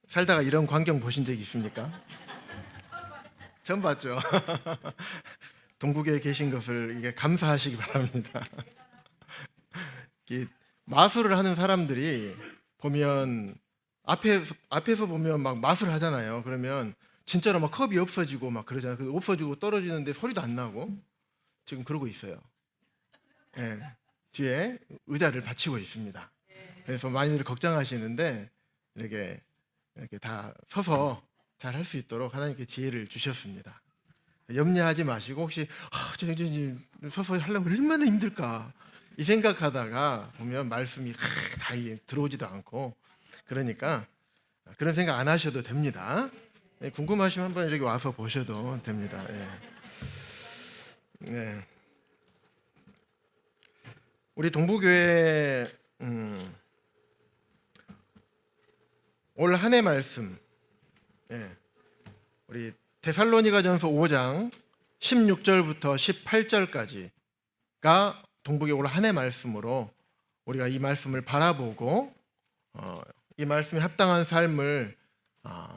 살다가 이런 광경 보신 적 있습니까? 처음 봤죠. 동국에 계신 것을 이게 감사하시기 바랍니다. 이 마술을 하는 사람들이 보면 앞에서 보면 막 마술 하잖아요. 그러면 진짜로 막 컵이 없어지고 막 그러잖아요. 그 없어지고 떨어지는데 소리도 안 나고 지금 그러고 있어요. 예, 뒤에 의자를 받치고 있습니다. 그래서 많이들 걱정하시는데 이렇게 다 서서 잘 할 수 있도록 하나님께 지혜를 주셨습니다. 염려하지 마시고 혹시 서서 하려면 얼마나 힘들까 이 생각하다가 보면 말씀이 다 들어오지도 않고 그러니까 그런 생각 안 하셔도 됩니다. 궁금하시면 한번 이렇게 와서 보셔도 됩니다. 네. 우리 동부교회 올 한 해 말씀 우리 데살로니가전서 5장 16절부터 18절까지가 동북의 올 한 해 말씀으로 우리가 이 말씀을 바라보고 이 말씀에 합당한 삶을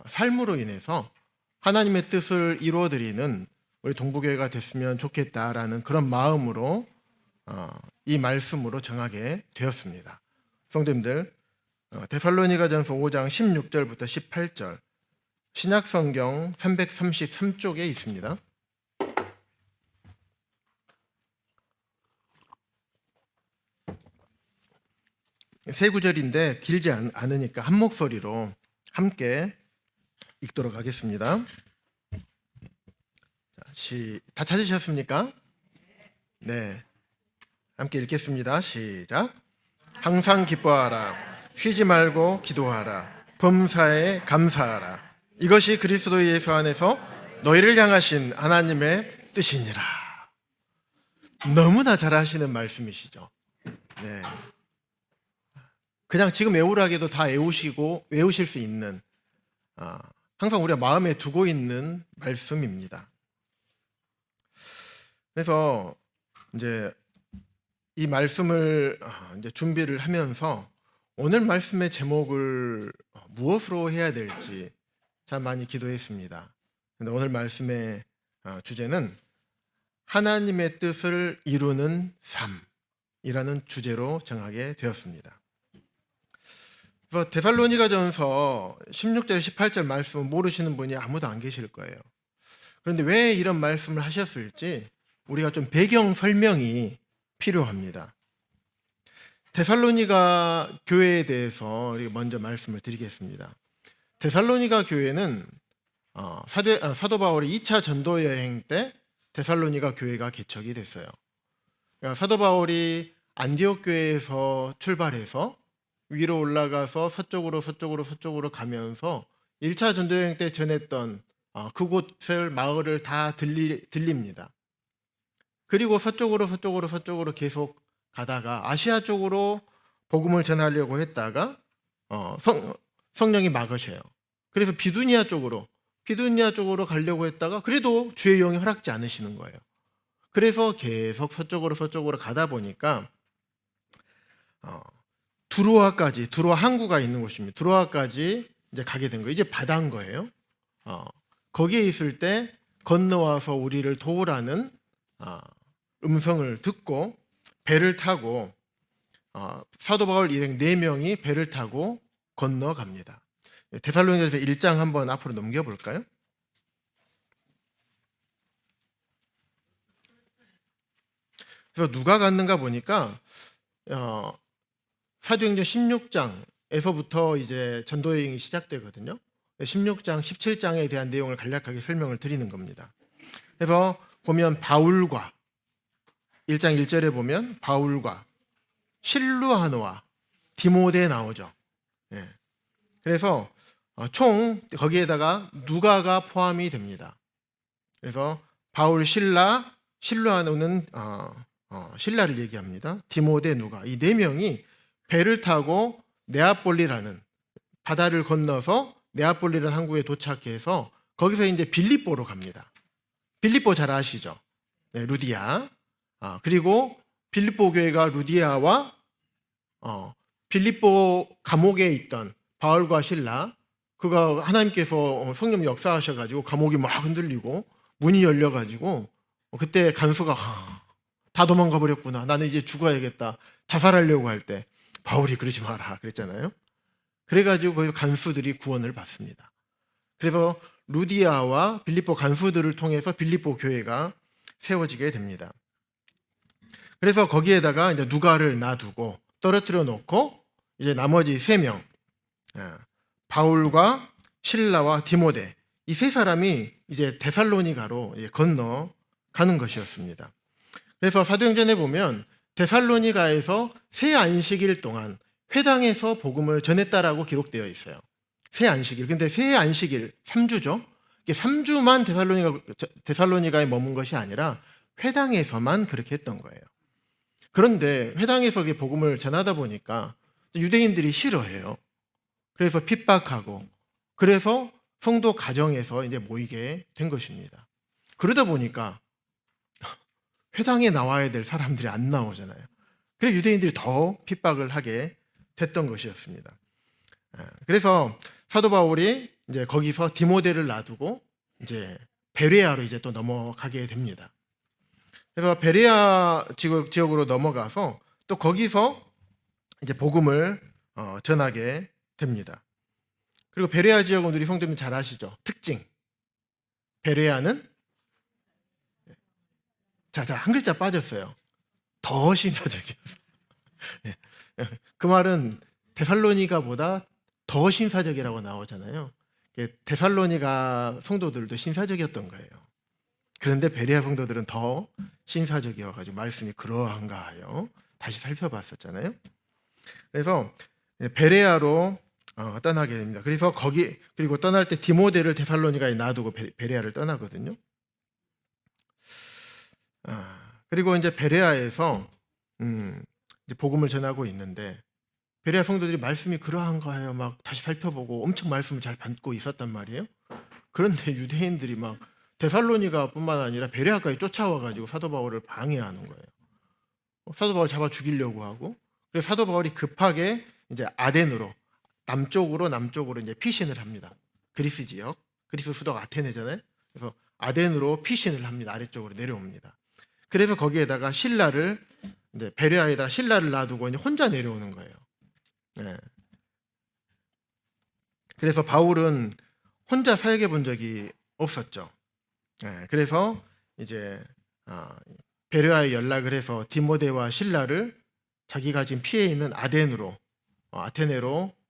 삶으로 인해서 하나님의 뜻을 이루어드리는 우리 동부교회가 됐으면 좋겠다라는 그런 마음으로 이 말씀으로 정하게 되었습니다. 성도님들, 데살로니가전서 5장 16절부터 18절 신약성경 333쪽에 있습니다. 세 구절인데 길지 않으니까 한 목소리로 함께 읽도록 하겠습니다. 다 찾으셨습니까? 네, 함께 읽겠습니다. 시작. 항상 기뻐하라. 쉬지 말고 기도하라. 범사에 감사하라. 이것이 그리스도 예수 안에서 너희를 향하신 하나님의 뜻이니라. 너무나 잘하시는 말씀이시죠. 네. 그냥 지금 외우라기도 다 외우실 수 있는 항상 우리가 마음에 두고 있는 말씀입니다. 그래서 이제 이 말씀을 이제 준비를 하면서 오늘 말씀의 제목을 무엇으로 해야 될지 참 많이 기도했습니다. 근데 오늘 말씀의 주제는 하나님의 뜻을 이루는 삶이라는 주제로 정하게 되었습니다. 그래서 데살로니가전서 16절 18절 말씀을 모르시는 분이 아무도 안 계실 거예요. 그런데 왜 이런 말씀을 하셨을지 우리가 좀 배경 설명이 필요합니다. 데살로니가 교회에 대해서 먼저 말씀을 드리겠습니다. 데살로니가 교회는 사도 바울이 2차 전도 여행 때 데살로니가 교회가 개척이 됐어요. 그러니까 사도 바울이 안디옥 교회에서 출발해서 위로 올라가서 서쪽으로 가면서 1차 전도 여행 때 전했던 그곳을 마을을 다 들립니다. 그리고 서쪽으로 계속 가다가 아시아 쪽으로 복음을 전하려고 했다가 성령이 막으셔요. 그래서 비두니아 쪽으로 가려고 했다가 그래도 주의 영이 허락지 않으시는 거예요. 그래서 계속 서쪽으로 가다 보니까 두로아 항구가 있는 곳입니다. 두로아까지 이제 가게 된 거예요. 이제 바다인 거예요. 거기에 있을 때 건너와서 우리를 도우라는 음성을 듣고 배를 타고 사도 바울 일행 4명이 배를 타고 건너갑니다. 데살로니가서 1장 한번 앞으로 넘겨볼까요? 그래서 누가 갔는가 보니까 사도행전 16장에서부터 이제 전도여행이 시작되거든요. 16장, 17장에 대한 내용을 간략하게 설명을 드리는 겁니다. 그래서 보면 바울과 1장 1절에 보면 바울과 실루아노와 디모데 나오죠. 그래서 총 거기에다가 누가가 포함이 됩니다. 그래서 바울, 실루아노는 신라를 얘기합니다. 디모데, 누가 이 4명이 배를 타고 네아폴리라는 바다를 건너서 네아폴리라는 항구에 도착해서 거기서 이제 빌립보로 갑니다. 빌립보 잘 아시죠? 네, 루디아. 그리고 빌립보 교회가 루디아와 빌립보 감옥에 있던 바울과 실라 그가 하나님께서 성령 역사하셔가지고 감옥이 막 흔들리고 문이 열려가지고 그때 간수가 다 도망가 버렸구나. 나는 이제 죽어야겠다. 자살하려고 할 때 바울이 그러지 마라 그랬잖아요. 그래가지고 그 간수들이 구원을 받습니다. 그래서 루디아와 빌립보 간수들을 통해서 빌립보 교회가 세워지게 됩니다. 그래서 거기에다가 이제 누가를 놔두고 떨어뜨려 놓고 이제 나머지 3명, 바울과 실라와 디모데, 이 3사람이 이제 데살로니가로 건너가는 것이었습니다. 그래서 사도행전에 보면 데살로니가에서 새 안식일 동안 회당에서 복음을 전했다라고 기록되어 있어요. 새 안식일. 근데 새 안식일 3주죠. 이게 3주만 데살로니가에 머문 것이 아니라 회당에서만 그렇게 했던 거예요. 그런데 회당에서 복음을 전하다 보니까 유대인들이 싫어해요. 그래서 핍박하고, 그래서 성도 가정에서 이제 모이게 된 것입니다. 그러다 보니까 회당에 나와야 될 사람들이 안 나오잖아요. 그래서 유대인들이 더 핍박을 하게 됐던 것이었습니다. 그래서 사도 바울이 이제 거기서 디모데를 놔두고 이제 베레아로 이제 또 넘어가게 됩니다. 그래서 베레아 지역으로 넘어가서 또 거기서 이제 복음을 전하게 됩니다. 그리고 베레아 지역은 우리 성도님 잘 아시죠? 특징. 베레아는 한 글자 빠졌어요. 더 신사적이었어요. 그 말은 데살로니가보다 더 신사적이라고 나오잖아요. 데살로니가 성도들도 신사적이었던 거예요. 그런데 베레아 성도들은 더 신사적이어가지고 말씀이 그러한가 하여 다시 살펴봤었잖아요. 그래서 베레아로 떠나게 됩니다. 그래서 그리고 떠날 때 디모데를 데살로니가에 놔두고 베레아를 떠나거든요. 그리고 이제 베레아에서 이제 복음을 전하고 있는데 베레아 성도들이 말씀이 그러한가 해요. 막 다시 살펴보고 엄청 말씀을 잘 받고 있었단 말이에요. 그런데 유대인들이 막 데살로니가뿐만 아니라 베레아까지 쫓아와가지고 사도 바울을 방해하는 거예요. 사도 바울 잡아 죽이려고 하고, 그래서 사도 바울이 급하게 이제 아덴으로 남쪽으로 이제 피신을 합니다. 그리스 지역, 그리스 수도가 아테네잖아요. 그래서 아덴으로 피신을 합니다. 아래쪽으로 내려옵니다. 그래서 거기에다가 신라를 이제 베레아에다 신라를 놔두고 이제 혼자 내려오는 거예요. 네. 그래서 바울은 혼자 사역해 본 적이 없었죠. 네. 그래서 이제 베레아에 연락을 해서 디모데와 신라를 자기가 지금 피해 있는 아테네로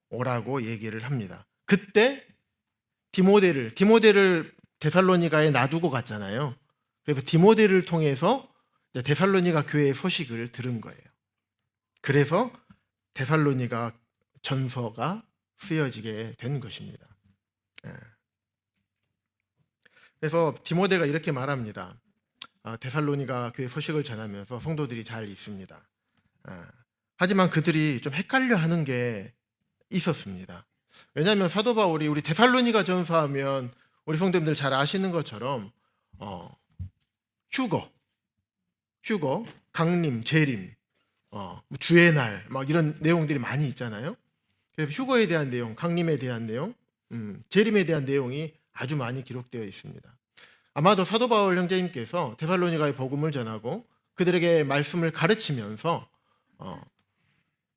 오라고 얘기를 합니다. 그때 디모데를 데살로니가에 놔두고 갔잖아요. 그래서 디모데를 통해서 데살로니가 교회의 소식을 들은 거예요. 그래서 데살로니가 전서가 쓰여지게 된 것입니다. 그래서 디모데가 이렇게 말합니다. 데살로니가 교회 소식을 전하면서 성도들이 잘 있습니다. 하지만 그들이 좀 헷갈려하는 게 있었습니다. 왜냐하면 사도 바울이 우리 데살로니가 전서하면 우리 성도님들 잘 아시는 것처럼 휴거, 강림, 재림, 주의 날, 막 이런 내용들이 많이 있잖아요. 그래서 휴거에 대한 내용, 강림에 대한 내용, 재림에 대한 내용이 아주 많이 기록되어 있습니다. 아마도 사도 바울 형제님께서 데살로니가의 복음을 전하고 그들에게 말씀을 가르치면서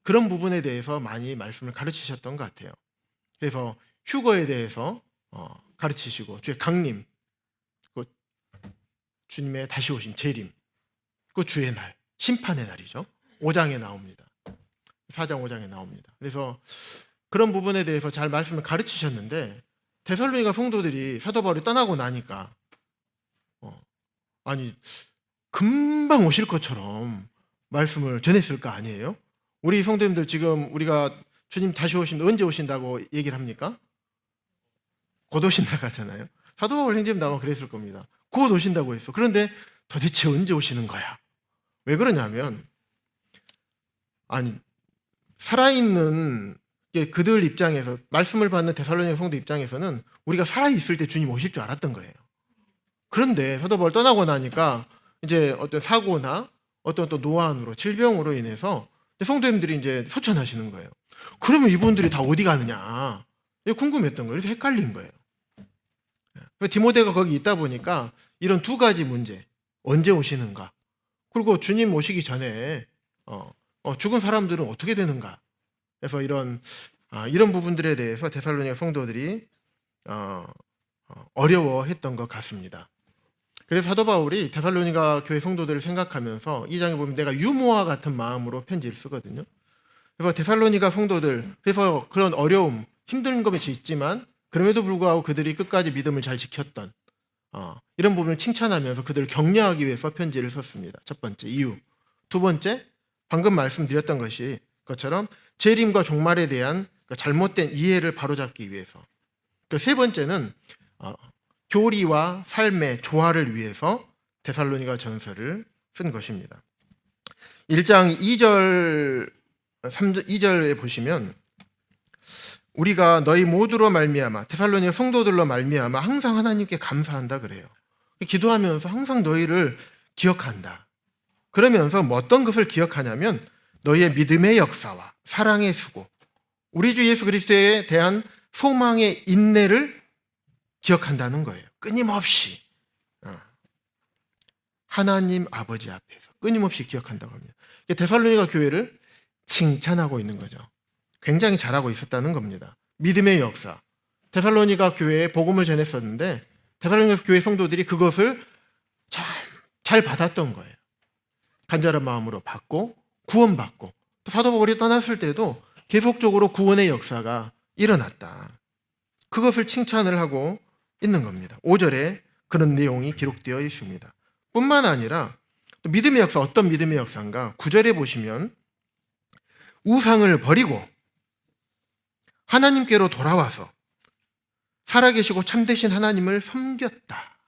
그런 부분에 대해서 많이 말씀을 가르치셨던 것 같아요. 그래서 휴거에 대해서 가르치시고, 주의 강림, 주님의 다시 오신 재림, 그 주의 날, 심판의 날이죠. 5장에 나옵니다. 4장 5장에 나옵니다. 그래서 그런 부분에 대해서 잘 말씀을 가르치셨는데 데살로니가 성도들이 사도 바울이 떠나고 나니까 금방 오실 것처럼 말씀을 전했을 거 아니에요? 우리 성도님들 지금 우리가 주님 다시 언제 오신다고 얘기를 합니까? 곧 오신다고 하잖아요. 사도 바울 형제님도 아마 그랬을 겁니다. 곧 오신다고 했어. 그런데 도대체 언제 오시는 거야? 왜 그러냐면 살아있는 그들 입장에서, 말씀을 받는 데살로니가 성도 입장에서는 우리가 살아있을 때 주님 오실 줄 알았던 거예요. 그런데 사도 바울 떠나고 나니까 이제 어떤 사고나 어떤 또 노안으로, 질병으로 인해서 성도님들이 이제 소천하시는 거예요. 그러면 이분들이 다 어디 가느냐? 이게 궁금했던 거예요. 그래서 헷갈린 거예요. 디모데가 거기 있다 보니까 이런 두 가지 문제, 언제 오시는가, 그리고 주님 오시기 전에 죽은 사람들은 어떻게 되는가. 그래서 이런 부분들에 대해서 데살로니가 성도들이 어려워했던 것 같습니다. 그래서 사도 바울이 데살로니가 교회 성도들을 생각하면서 이 장에 보면 내가 유모와 같은 마음으로 편지를 쓰거든요. 그래서 데살로니가 성도들, 그래서 그런 어려움, 힘든 것이 있지만 그럼에도 불구하고 그들이 끝까지 믿음을 잘 지켰던 이런 부분을 칭찬하면서 그들을 격려하기 위해서 편지를 썼습니다. 첫 번째 이유. 두 번째, 방금 말씀드렸던 것처럼 재림과 종말에 대한 잘못된 이해를 바로잡기 위해서. 세 번째는 교리와 삶의 조화를 위해서 데살로니가 전서를 쓴 것입니다. 1장 2절, 3절, 2절에 보시면 우리가 너희 모두로 말미암아, 데살로니가 성도들로 말미암아 항상 하나님께 감사한다 그래요. 기도하면서 항상 너희를 기억한다. 그러면서 어떤 것을 기억하냐면 너희의 믿음의 역사와 사랑의 수고, 우리 주 예수 그리스도에 대한 소망의 인내를 기억한다는 거예요. 끊임없이 하나님 아버지 앞에서 끊임없이 기억한다고 합니다. 데살로니가 교회를 칭찬하고 있는 거죠. 굉장히 잘하고 있었다는 겁니다. 믿음의 역사. 데살로니가 교회에 복음을 전했었는데 데살로니가 교회 성도들이 그것을 잘 받았던 거예요. 간절한 마음으로 받고 구원받고, 또 사도 바울이 떠났을 때도 계속적으로 구원의 역사가 일어났다. 그것을 칭찬을 하고 있는 겁니다. 5절에 그런 내용이 기록되어 있습니다. 뿐만 아니라 또 믿음의 역사, 어떤 믿음의 역사인가? 9절에 보시면 우상을 버리고 하나님께로 돌아와서 살아계시고 참되신 하나님을 섬겼다.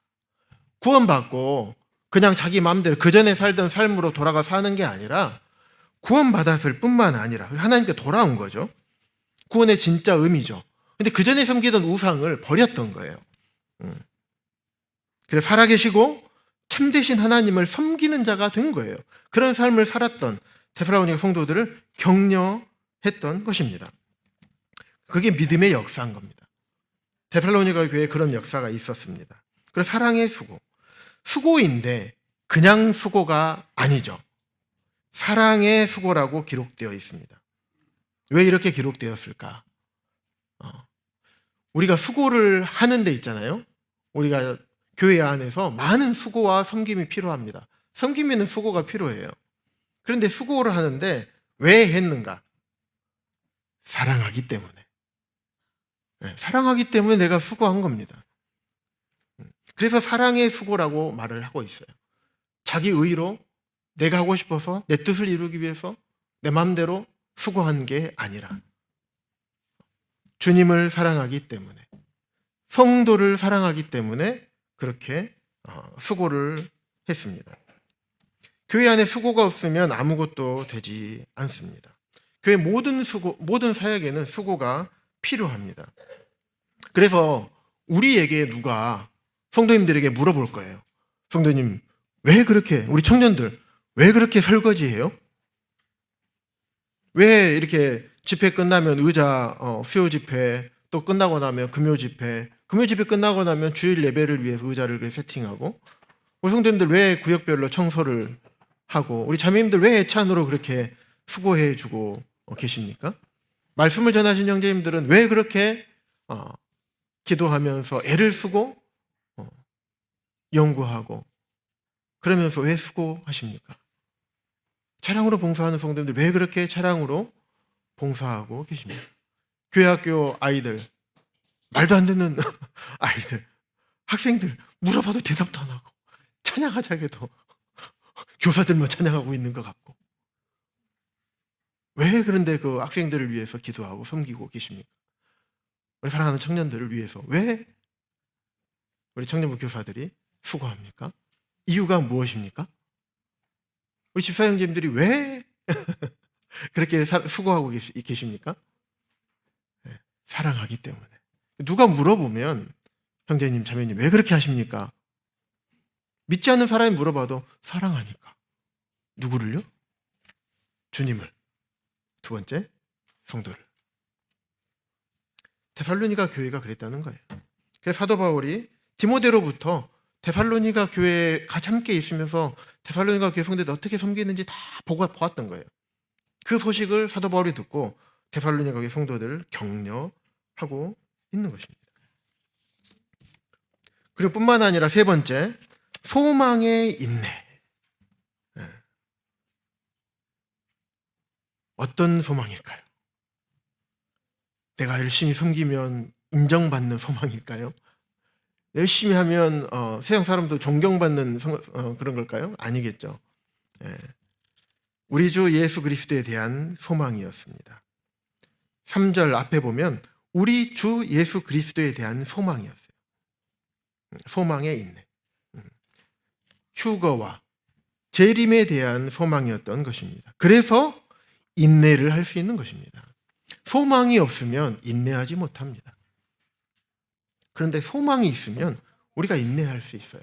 구원받고 그냥 자기 마음대로 그전에 살던 삶으로 돌아가 사는 게 아니라 구원받았을 뿐만 아니라 하나님께 돌아온 거죠. 구원의 진짜 의미죠. 근데 그전에 섬기던 우상을 버렸던 거예요. 그래서 살아계시고 참되신 하나님을 섬기는 자가 된 거예요. 그런 삶을 살았던 데살로니가 성도들을 격려했던 것입니다. 그게 믿음의 역사인 겁니다. 데살로니가 교회에 그런 역사가 있었습니다. 그리고 사랑의 수고. 수고인데 그냥 수고가 아니죠. 사랑의 수고라고 기록되어 있습니다. 왜 이렇게 기록되었을까? 우리가 수고를 하는 데 있잖아요. 우리가 교회 안에서 많은 수고와 섬김이 필요합니다. 섬김에는 수고가 필요해요. 그런데 수고를 하는데 왜 했는가? 사랑하기 때문에. 사랑하기 때문에 내가 수고한 겁니다. 그래서 사랑의 수고라고 말을 하고 있어요. 자기 의로 내가 하고 싶어서 내 뜻을 이루기 위해서 내 마음대로 수고한 게 아니라 주님을 사랑하기 때문에, 성도를 사랑하기 때문에 그렇게 수고를 했습니다. 교회 안에 수고가 없으면 아무것도 되지 않습니다. 교회 모든 사역에는 수고가 필요합니다. 그래서 우리에게 누가 성도님들에게 물어볼 거예요. 성도님, 왜 그렇게, 우리 청년들 왜 그렇게 설거지해요? 왜 이렇게 집회 끝나면 의자, 수요 집회, 또 끝나고 나면 금요 집회 끝나고 나면 주일 예배를 위해서 의자를 세팅하고, 우리 성도님들 왜 구역별로 청소를 하고, 우리 자매님들 왜 애찬으로 그렇게 수고해 주고 계십니까? 말씀을 전하신 형제님들은 왜 그렇게 기도하면서 애를 쓰고 연구하고 그러면서 왜 수고하십니까? 차량으로 봉사하는 성도님들 왜 그렇게 차량으로 봉사하고 계십니까? 교회 학교 아이들, 말도 안 되는 아이들, 학생들 물어봐도 대답도 안 하고 찬양하자게도 교사들만 찬양하고 있는 것 같고, 왜 그런데 그 학생들을 위해서 기도하고 섬기고 계십니까? 우리 사랑하는 청년들을 위해서 왜 우리 청년부 교사들이 수고합니까? 이유가 무엇입니까? 우리 집사 형제님들이 왜 그렇게 수고하고 계십니까? 네, 사랑하기 때문에. 누가 물어보면 형제님, 자매님 왜 그렇게 하십니까? 믿지 않는 사람이 물어봐도 사랑하니까. 누구를요? 주님을. 두 번째, 성도를. 데살로니가 교회가 그랬다는 거예요. 그래서 사도 바울이 디모데로부터 데살로니가 교회에 같이 함께 있으면서 데살로니가 교회 성도들 어떻게 섬기는지 다 보고 보았던 거예요. 그 소식을 사도 바울이 듣고 데살로니가 교회 성도들을 격려하고 있는 것입니다. 그리고 뿐만 아니라 세 번째, 소망의 인내. 어떤 소망일까요? 내가 열심히 섬기면 인정받는 소망일까요? 열심히 하면 세상 사람도 존경받는 그런 걸까요? 아니겠죠. 우리 주 예수 그리스도에 대한 소망이었습니다. 3절 앞에 보면 우리 주 예수 그리스도에 대한 소망이었어요. 소망의 인내. 휴거와 재림에 대한 소망이었던 것입니다. 그래서 인내를 할 수 있는 것입니다. 소망이 없으면 인내하지 못합니다. 그런데 소망이 있으면 우리가 인내할 수 있어요.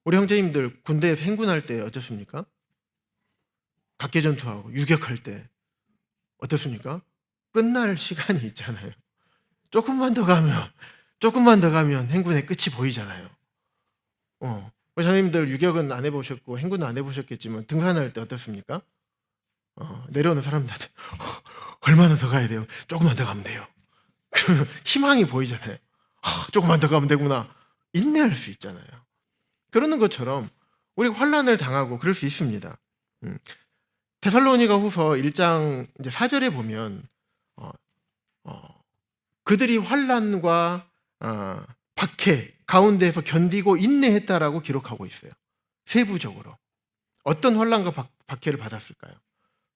우리 형제님들 군대에서 행군할 때 어떻습니까? 각개전투하고 유격할 때 어떻습니까? 끝날 시간이 있잖아요. 조금만 더 가면 행군의 끝이 보이잖아요. 우리 자매님들 유격은 안 해보셨고 행군은 안 해보셨겠지만 등산할 때 어떻습니까? 내려오는 사람들한테 얼마나 더 가야 돼요? 조금만 더 가면 돼요. 그러면 희망이 보이잖아요. 조금만 더 가면 되구나. 인내할 수 있잖아요. 그러는 것처럼 우리가 환난을 당하고 그럴 수 있습니다. 데살로니가 후서 1장 이제 4절에 보면 그들이 환난과 박해 가운데에서 견디고 인내했다라고 기록하고 있어요. 세부적으로 어떤 환난과 박해를 받았을까요?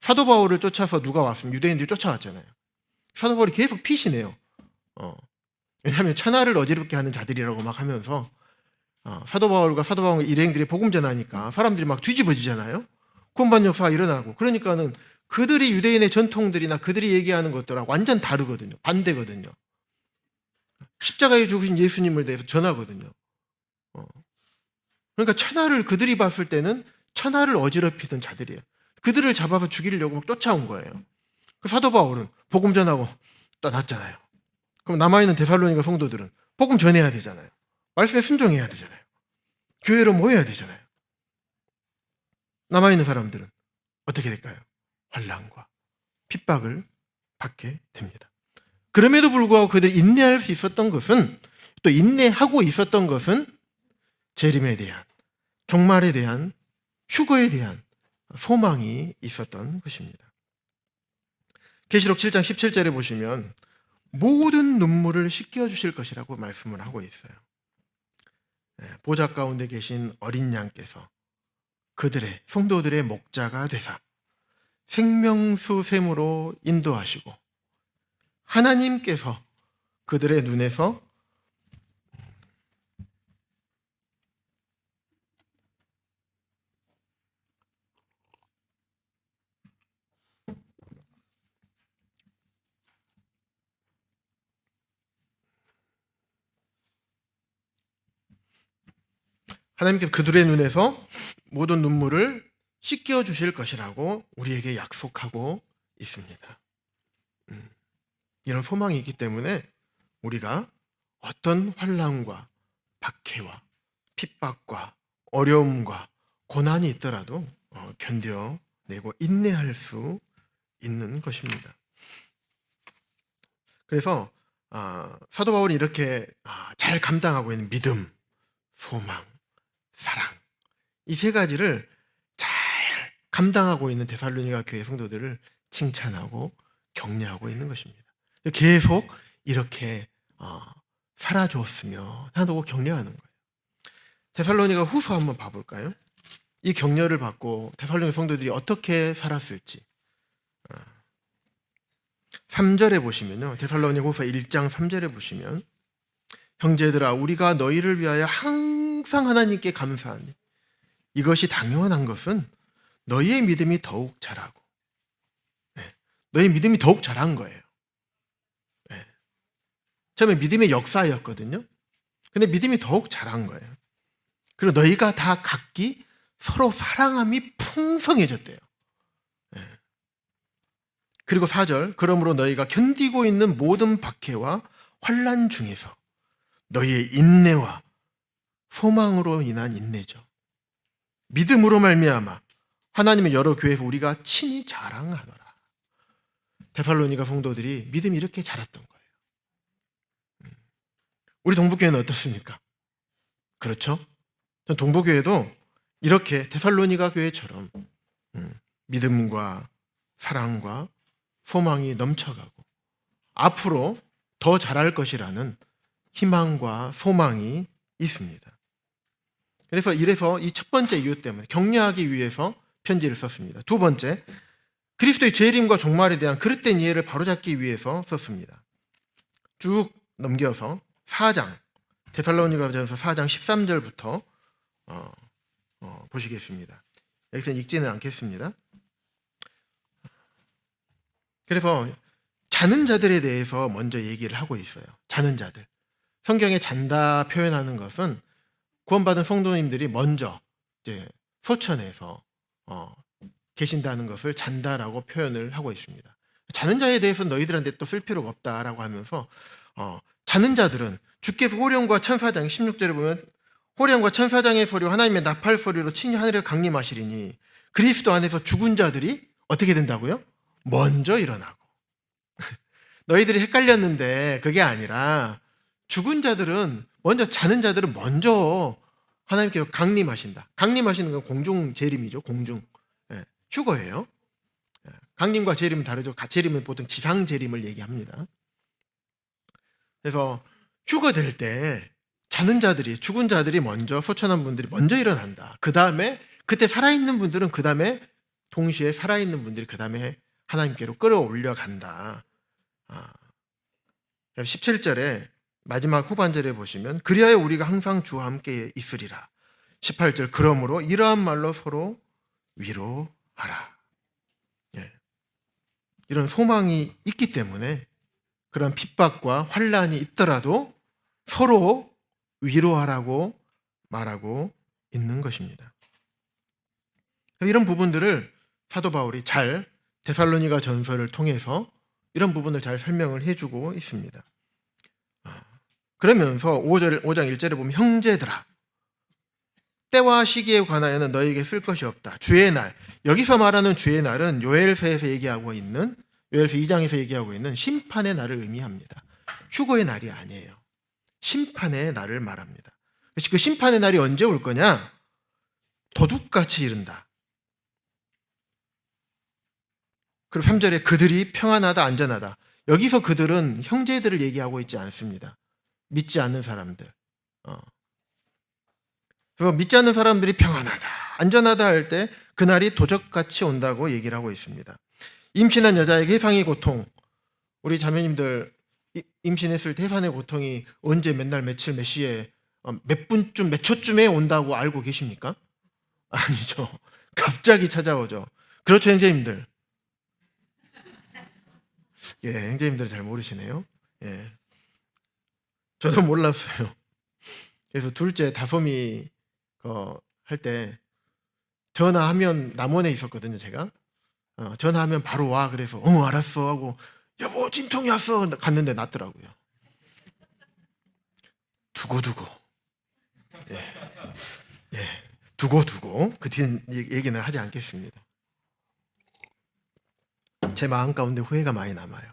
사도 바울을 쫓아서 누가 왔으면 유대인들이 쫓아왔잖아요. 사도 바울이 계속 피신해요. 왜냐하면 천하를 어지럽게 하는 자들이라고 막 하면서 사도 바울과 일행들이 복음 전하니까 사람들이 막 뒤집어지잖아요. 구원받는 역사가 일어나고 그러니까는 그들이 유대인의 전통들이나 그들이 얘기하는 것들하고 완전 다르거든요. 반대거든요. 십자가에 죽으신 예수님을 대해서 전하거든요. 그러니까 천하를 그들이 봤을 때는 천하를 어지럽히던 자들이에요. 그들을 잡아서 죽이려고 막 쫓아온 거예요. 그 사도 바울은 복음 전하고 떠났잖아요. 그럼 남아있는 데살로니가 성도들은 복음 전해야 되잖아요. 말씀에 순종해야 되잖아요. 교회로 모여야 되잖아요. 남아있는 사람들은 어떻게 될까요? 환난과 핍박을 받게 됩니다. 그럼에도 불구하고 그들이 인내할 수 있었던 것은, 또 인내하고 있었던 것은 재림에 대한, 종말에 대한, 휴거에 대한 소망이 있었던 것입니다. 계시록 7장 17절에 보시면 모든 눈물을 씻겨주실 것이라고 말씀을 하고 있어요. 보좌 가운데 계신 어린 양께서 그들의 성도들의 목자가 되사 생명수 샘으로 인도하시고 하나님께서 그들의 눈에서 그들의 눈에서 모든 눈물을 씻겨 주실 것이라고 우리에게 약속하고 있습니다. 이런 소망이 있기 때문에 우리가 어떤 환난과 박해와 핍박과 어려움과 고난이 있더라도 견뎌내고 인내할 수 있는 것입니다. 그래서 사도 바울이 이렇게 잘 감당하고 있는 믿음, 소망, 사랑, 이 세 가지를 잘 감당하고 있는 데살로니가 교회 성도들을 칭찬하고 격려하고 있는 것입니다. 계속 이렇게 살아줬으면 하고 격려하는 거예요. 데살로니가 후서 한번 봐볼까요? 이 격려를 받고 데살로니가 성도들이 어떻게 살았을지 3절에 보시면요. 데살로니가 후서 1장 3절에 보시면 형제들아 우리가 너희를 위하여 항상 하나님께 감사하니 이것이 당연한 것은 너희의 믿음이 더욱 자라고 너희 믿음이 더욱 자란 거예요. 처음에 믿음의 역사였거든요. 근데 믿음이 더욱 자란 거예요. 그리고 너희가 다 각기 서로 사랑함이 풍성해졌대요. 그리고 4절, 그러므로 너희가 견디고 있는 모든 박해와 환난 중에서 너희의 인내와 소망으로 인한 인내죠. 믿음으로 말미암아 하나님의 여러 교회에서 우리가 친히 자랑하노라. 데살로니가 성도들이 믿음이 이렇게 자랐던 거예요. 우리 동북교회는 어떻습니까? 그렇죠? 전 동북교회도 이렇게 데살로니가 교회처럼 믿음과 사랑과 소망이 넘쳐가고 앞으로 더 잘할 것이라는 희망과 소망이 있습니다. 그래서 이래서 이 첫 번째 이유 때문에 격려하기 위해서 편지를 썼습니다. 두 번째, 그리스도의 재림과 종말에 대한 그릇된 이해를 바로잡기 위해서 썼습니다. 쭉 넘겨서 4장, 데살로니가전서 4장 13절부터 보시겠습니다. 여기서는 읽지는 않겠습니다. 그래서 자는 자들에 대해서 먼저 얘기를 하고 있어요. 자는 자들. 성경에 잔다 표현하는 것은 구원받은 성도님들이 먼저 이제 소천에서 계신다는 것을 잔다라고 표현을 하고 있습니다. 자는 자에 대해서 너희들한테 또 쓸 필요가 없다라고 하면서 자는 자들은 주께서 호령과 천사장 16절에 보면 호령과 천사장의 소리와 하나님의 나팔 소리로 친히 하늘에 강림하시리니 그리스도 안에서 죽은 자들이 어떻게 된다고요? 먼저 일어나고. 너희들이 헷갈렸는데 그게 아니라 죽은 자들은 먼저 자는 자들은 먼저 하나님께서 강림하신다. 강림하시는 건 공중 재림이죠. 공중 휴거예요. 강림과 재림은 다르죠. 재림은 보통 지상 재림을 얘기합니다. 그래서 휴거될 때 자는 자들이 죽은 자들이 먼저 소천한 분들이 먼저 일어난다. 그 다음에 그때 살아있는 분들은 그 다음에 동시에 살아있는 분들이 그 다음에 하나님께로 끌어올려 간다. 17절에 마지막 후반절에 보시면 그리하여 우리가 항상 주와 함께 있으리라. 18절 그러므로 이러한 말로 서로 위로하라. 이런 소망이 있기 때문에 그런 핍박과 환난이 있더라도 서로 위로하라고 말하고 있는 것입니다. 이런 부분들을 사도 바울이 잘 데살로니가 전서를 통해서 이런 부분을 잘 설명을 해주고 있습니다. 그러면서 5장 1절에 보면 형제들아 때와 시기에 관하여는 너에게 쓸 것이 없다. 주의 날, 여기서 말하는 주의 날은 요엘서에서 얘기하고 있는 요엘서 2장에서 얘기하고 있는 심판의 날을 의미합니다. 휴거의 날이 아니에요. 심판의 날을 말합니다. 그 심판의 날이 언제 올 거냐? 도둑같이 이른다. 그리고 3절에 그들이 평안하다 안전하다. 여기서 그들은 형제들을 얘기하고 있지 않습니다. 믿지 않는 사람들. 그래서 믿지 않는 사람들이 평안하다 안전하다 할 때 그날이 도적같이 온다고 얘기를 하고 있습니다. 임신한 여자에게 해상의 고통, 우리 자매님들 임신했을 때 해산의 고통이 언제 맨날 며칠 몇 시에 몇 분쯤 몇 초쯤에 온다고 알고 계십니까? 아니죠. 갑자기 찾아오죠. 그렇죠, 형제님들. 형제님들 잘 모르시네요. 저도 몰랐어요. 그래서 둘째 다솜이 할 때 전화하면 남원에 있었거든요. 제가 전화하면 바로 와. 그래서 알았어 하고 여보 진통이 왔어 갔는데 낫더라고요. 두고두고 두고두고 그 뒤 얘기는 하지 않겠습니다. 제 마음 가운데 후회가 많이 남아요.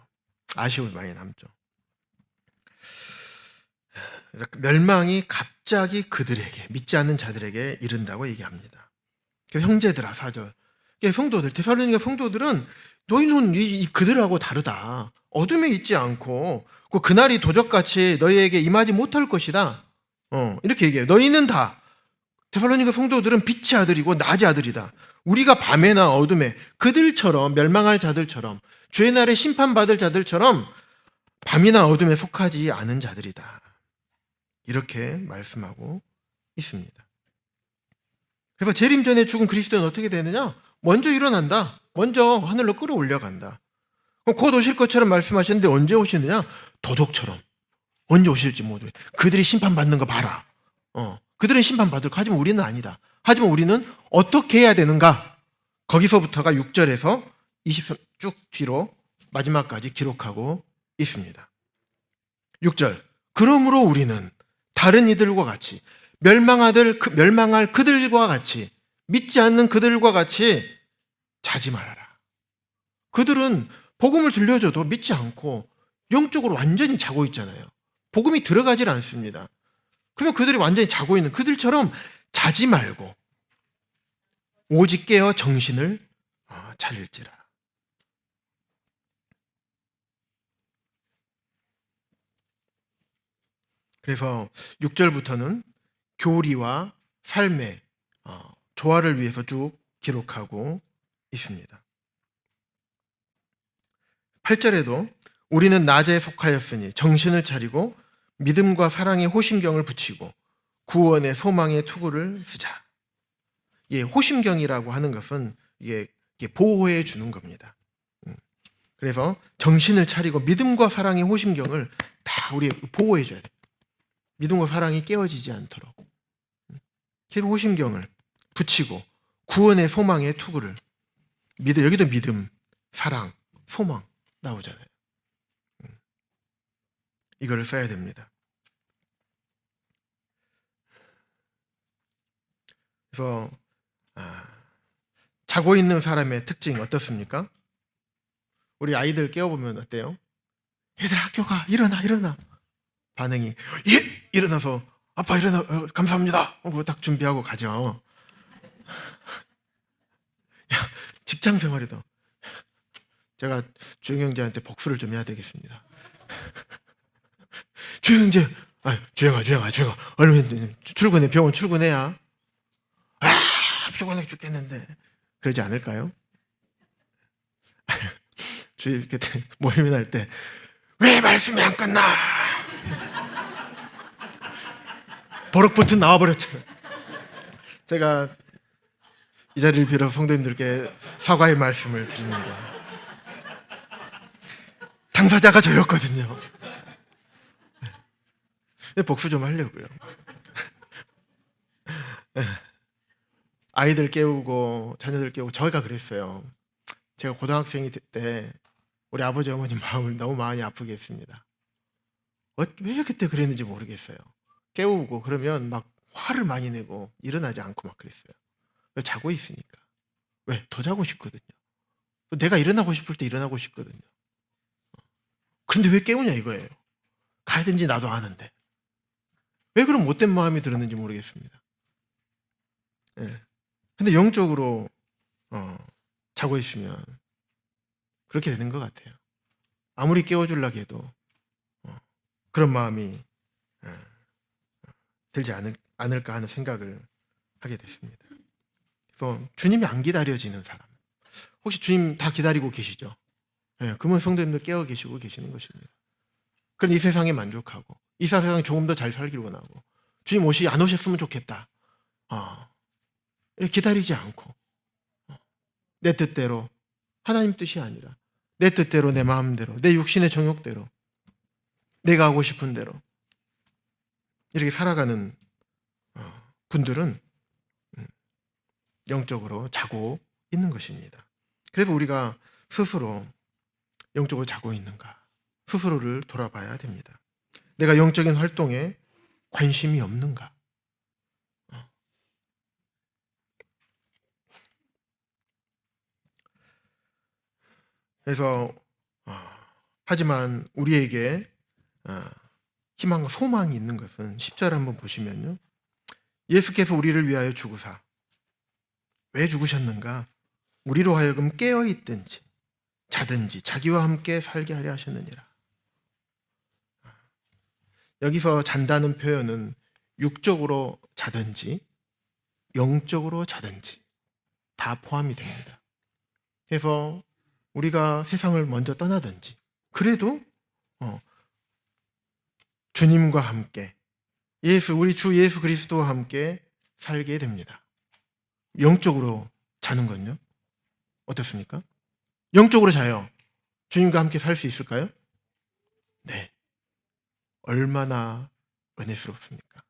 아쉬움이 많이 남죠. 그래서 멸망이 갑자기 그들에게 믿지 않는 자들에게 이른다고 얘기합니다. 형제들아 4절 성도들 데살로니가 성도들은 너희는 그들하고 다르다. 어둠에 있지 않고 그날이 도적같이 너희에게 임하지 못할 것이다. 이렇게 얘기해요. 너희는 다 데살로니가 성도들은 빛의 아들이고 낮의 아들이다. 우리가 밤에나 어둠에 그들처럼 멸망할 자들처럼 죄의 날에 심판받을 자들처럼 밤이나 어둠에 속하지 않은 자들이다. 이렇게 말씀하고 있습니다. 그래서 재림 전에 죽은 그리스도는 어떻게 되느냐? 먼저 일어난다. 먼저 하늘로 끌어올려간다. 곧 오실 것처럼 말씀하셨는데 언제 오시느냐? 도둑처럼. 언제 오실지 모르겠어요. 그들이 심판받는 거 봐라. 그들은 심판받을 거. 하지만 우리는 아니다. 하지만 우리는 어떻게 해야 되는가? 거기서부터가 6절에서 23쭉 뒤로 마지막까지 기록하고 있습니다. 6절, 그러므로 우리는 다른 이들과 같이 멸망할 그들과 같이 믿지 않는 그들과 같이 자지 말아라. 그들은 복음을 들려줘도 믿지 않고 영적으로 완전히 자고 있잖아요. 복음이 들어가질 않습니다. 그러면 그들이 완전히 자고 있는 그들처럼 자지 말고 오직 깨어 정신을 차릴지라. 그래서 6절부터는 교리와 삶의 조화를 위해서 쭉 기록하고 있습니다. 8절에도 우리는 낮에 속하였으니 정신을 차리고 믿음과 사랑의 호심경을 붙이고 구원의 소망의 투구를 쓰자. 호심경이라고 하는 것은 이게 보호해 주는 겁니다. 그래서 정신을 차리고 믿음과 사랑의 호심경을 다 우리 보호해 줘야 돼요. 믿음과 사랑이 깨어지지 않도록. 그리고 호심경을 붙이고 구원의 소망의 투구를 여기도 믿음, 사랑, 소망 나오잖아요. 이거를 써야 됩니다. 그래서 자고 있는 사람의 특징이 어떻습니까? 우리 아이들 깨워보면 어때요? 얘들 학교 가, 일어나. 반응이 예! 일어나서 아빠 일어나, 감사합니다. 딱 준비하고 가죠. 직장 생활에도 제가 주영 형제한테 복수를 좀 해야 되겠습니다. 주영 형제, 주영아, 얼른 출근해, 병원 출근해야. 피곤해 죽겠는데. 그러지 않을까요? 주일 그때 모임을 할 때 왜 말씀이 안 끝나? 버럭버튼 나와버렸잖아요. 제가 이 자리를 빌어 성도님들께 사과의 말씀을 드립니다. 당사자가 저였거든요. 복수 좀 하려고요. 아이들 깨우고 자녀들 깨우고 저희가 그랬어요. 제가 고등학생이 때 우리 아버지 어머니 마음을 너무 많이 아프게 했습니다. 왜 그때 그랬는지 모르겠어요. 깨우고 그러면 막 화를 많이 내고 일어나지 않고 막 그랬어요. 왜? 자고 있으니까. 왜? 더 자고 싶거든요. 내가 일어나고 싶을 때 일어나고 싶거든요. 그런데 왜 깨우냐 이거예요. 가야 되는지 나도 아는데. 왜 그런 못된 마음이 들었는지 모르겠습니다. 근데 영적으로 자고 있으면 그렇게 되는 것 같아요. 아무리 깨워주려고 해도 그런 마음이 들지 않을까 하는 생각을 하게 됐습니다. 그래서 주님이 안 기다려지는 사람, 혹시 주님 다 기다리고 계시죠? 그러면 성도님들 깨어 계시고 계시는 것입니다. 그럼 이 세상에 만족하고 이 세상에 조금 더 잘 살기를 원하고 주님 안 오셨으면 좋겠다. 기다리지 않고 내 뜻대로, 하나님 뜻이 아니라 내 뜻대로, 내 마음대로, 내 육신의 정욕대로, 내가 하고 싶은 대로 이렇게 살아가는 분들은 영적으로 자고 있는 것입니다. 그래서 우리가 스스로 영적으로 자고 있는가, 스스로를 돌아봐야 됩니다. 내가 영적인 활동에 관심이 없는가. 그래서 하지만 우리에게 희망과 소망이 있는 것은 10절 한번 보시면요, 예수께서 우리를 위하여 죽으사. 왜 죽으셨는가? 우리로 하여금 깨어있든지 자든지 자기와 함께 살게 하려 하셨느니라. 여기서 잔다는 표현은 육적으로 자든지 영적으로 자든지 다 포함이 됩니다. 그래서 우리가 세상을 먼저 떠나든지 그래도 주님과 함께 우리 주 예수 그리스도와 함께 살게 됩니다. 영적으로 자는 건요? 어떻습니까? 영적으로 자요. 주님과 함께 살 수 있을까요? 네. 얼마나 은혜스럽습니까?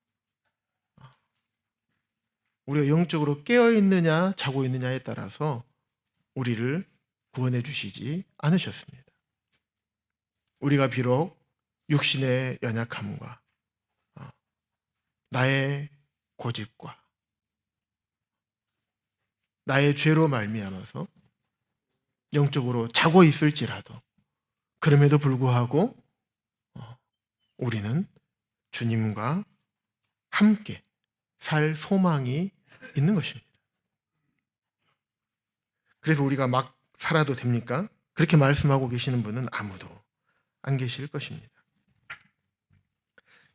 우리가 영적으로 깨어있느냐 자고 있느냐에 따라서 우리를 구원해 주시지 않으셨습니다. 우리가 비록 육신의 연약함과 나의 고집과 나의 죄로 말미암아서 영적으로 자고 있을지라도 그럼에도 불구하고 우리는 주님과 함께 살 소망이 있는 것입니다. 그래서 우리가 막 살아도 됩니까? 그렇게 말씀하고 계시는 분은 아무도 안 계실 것입니다.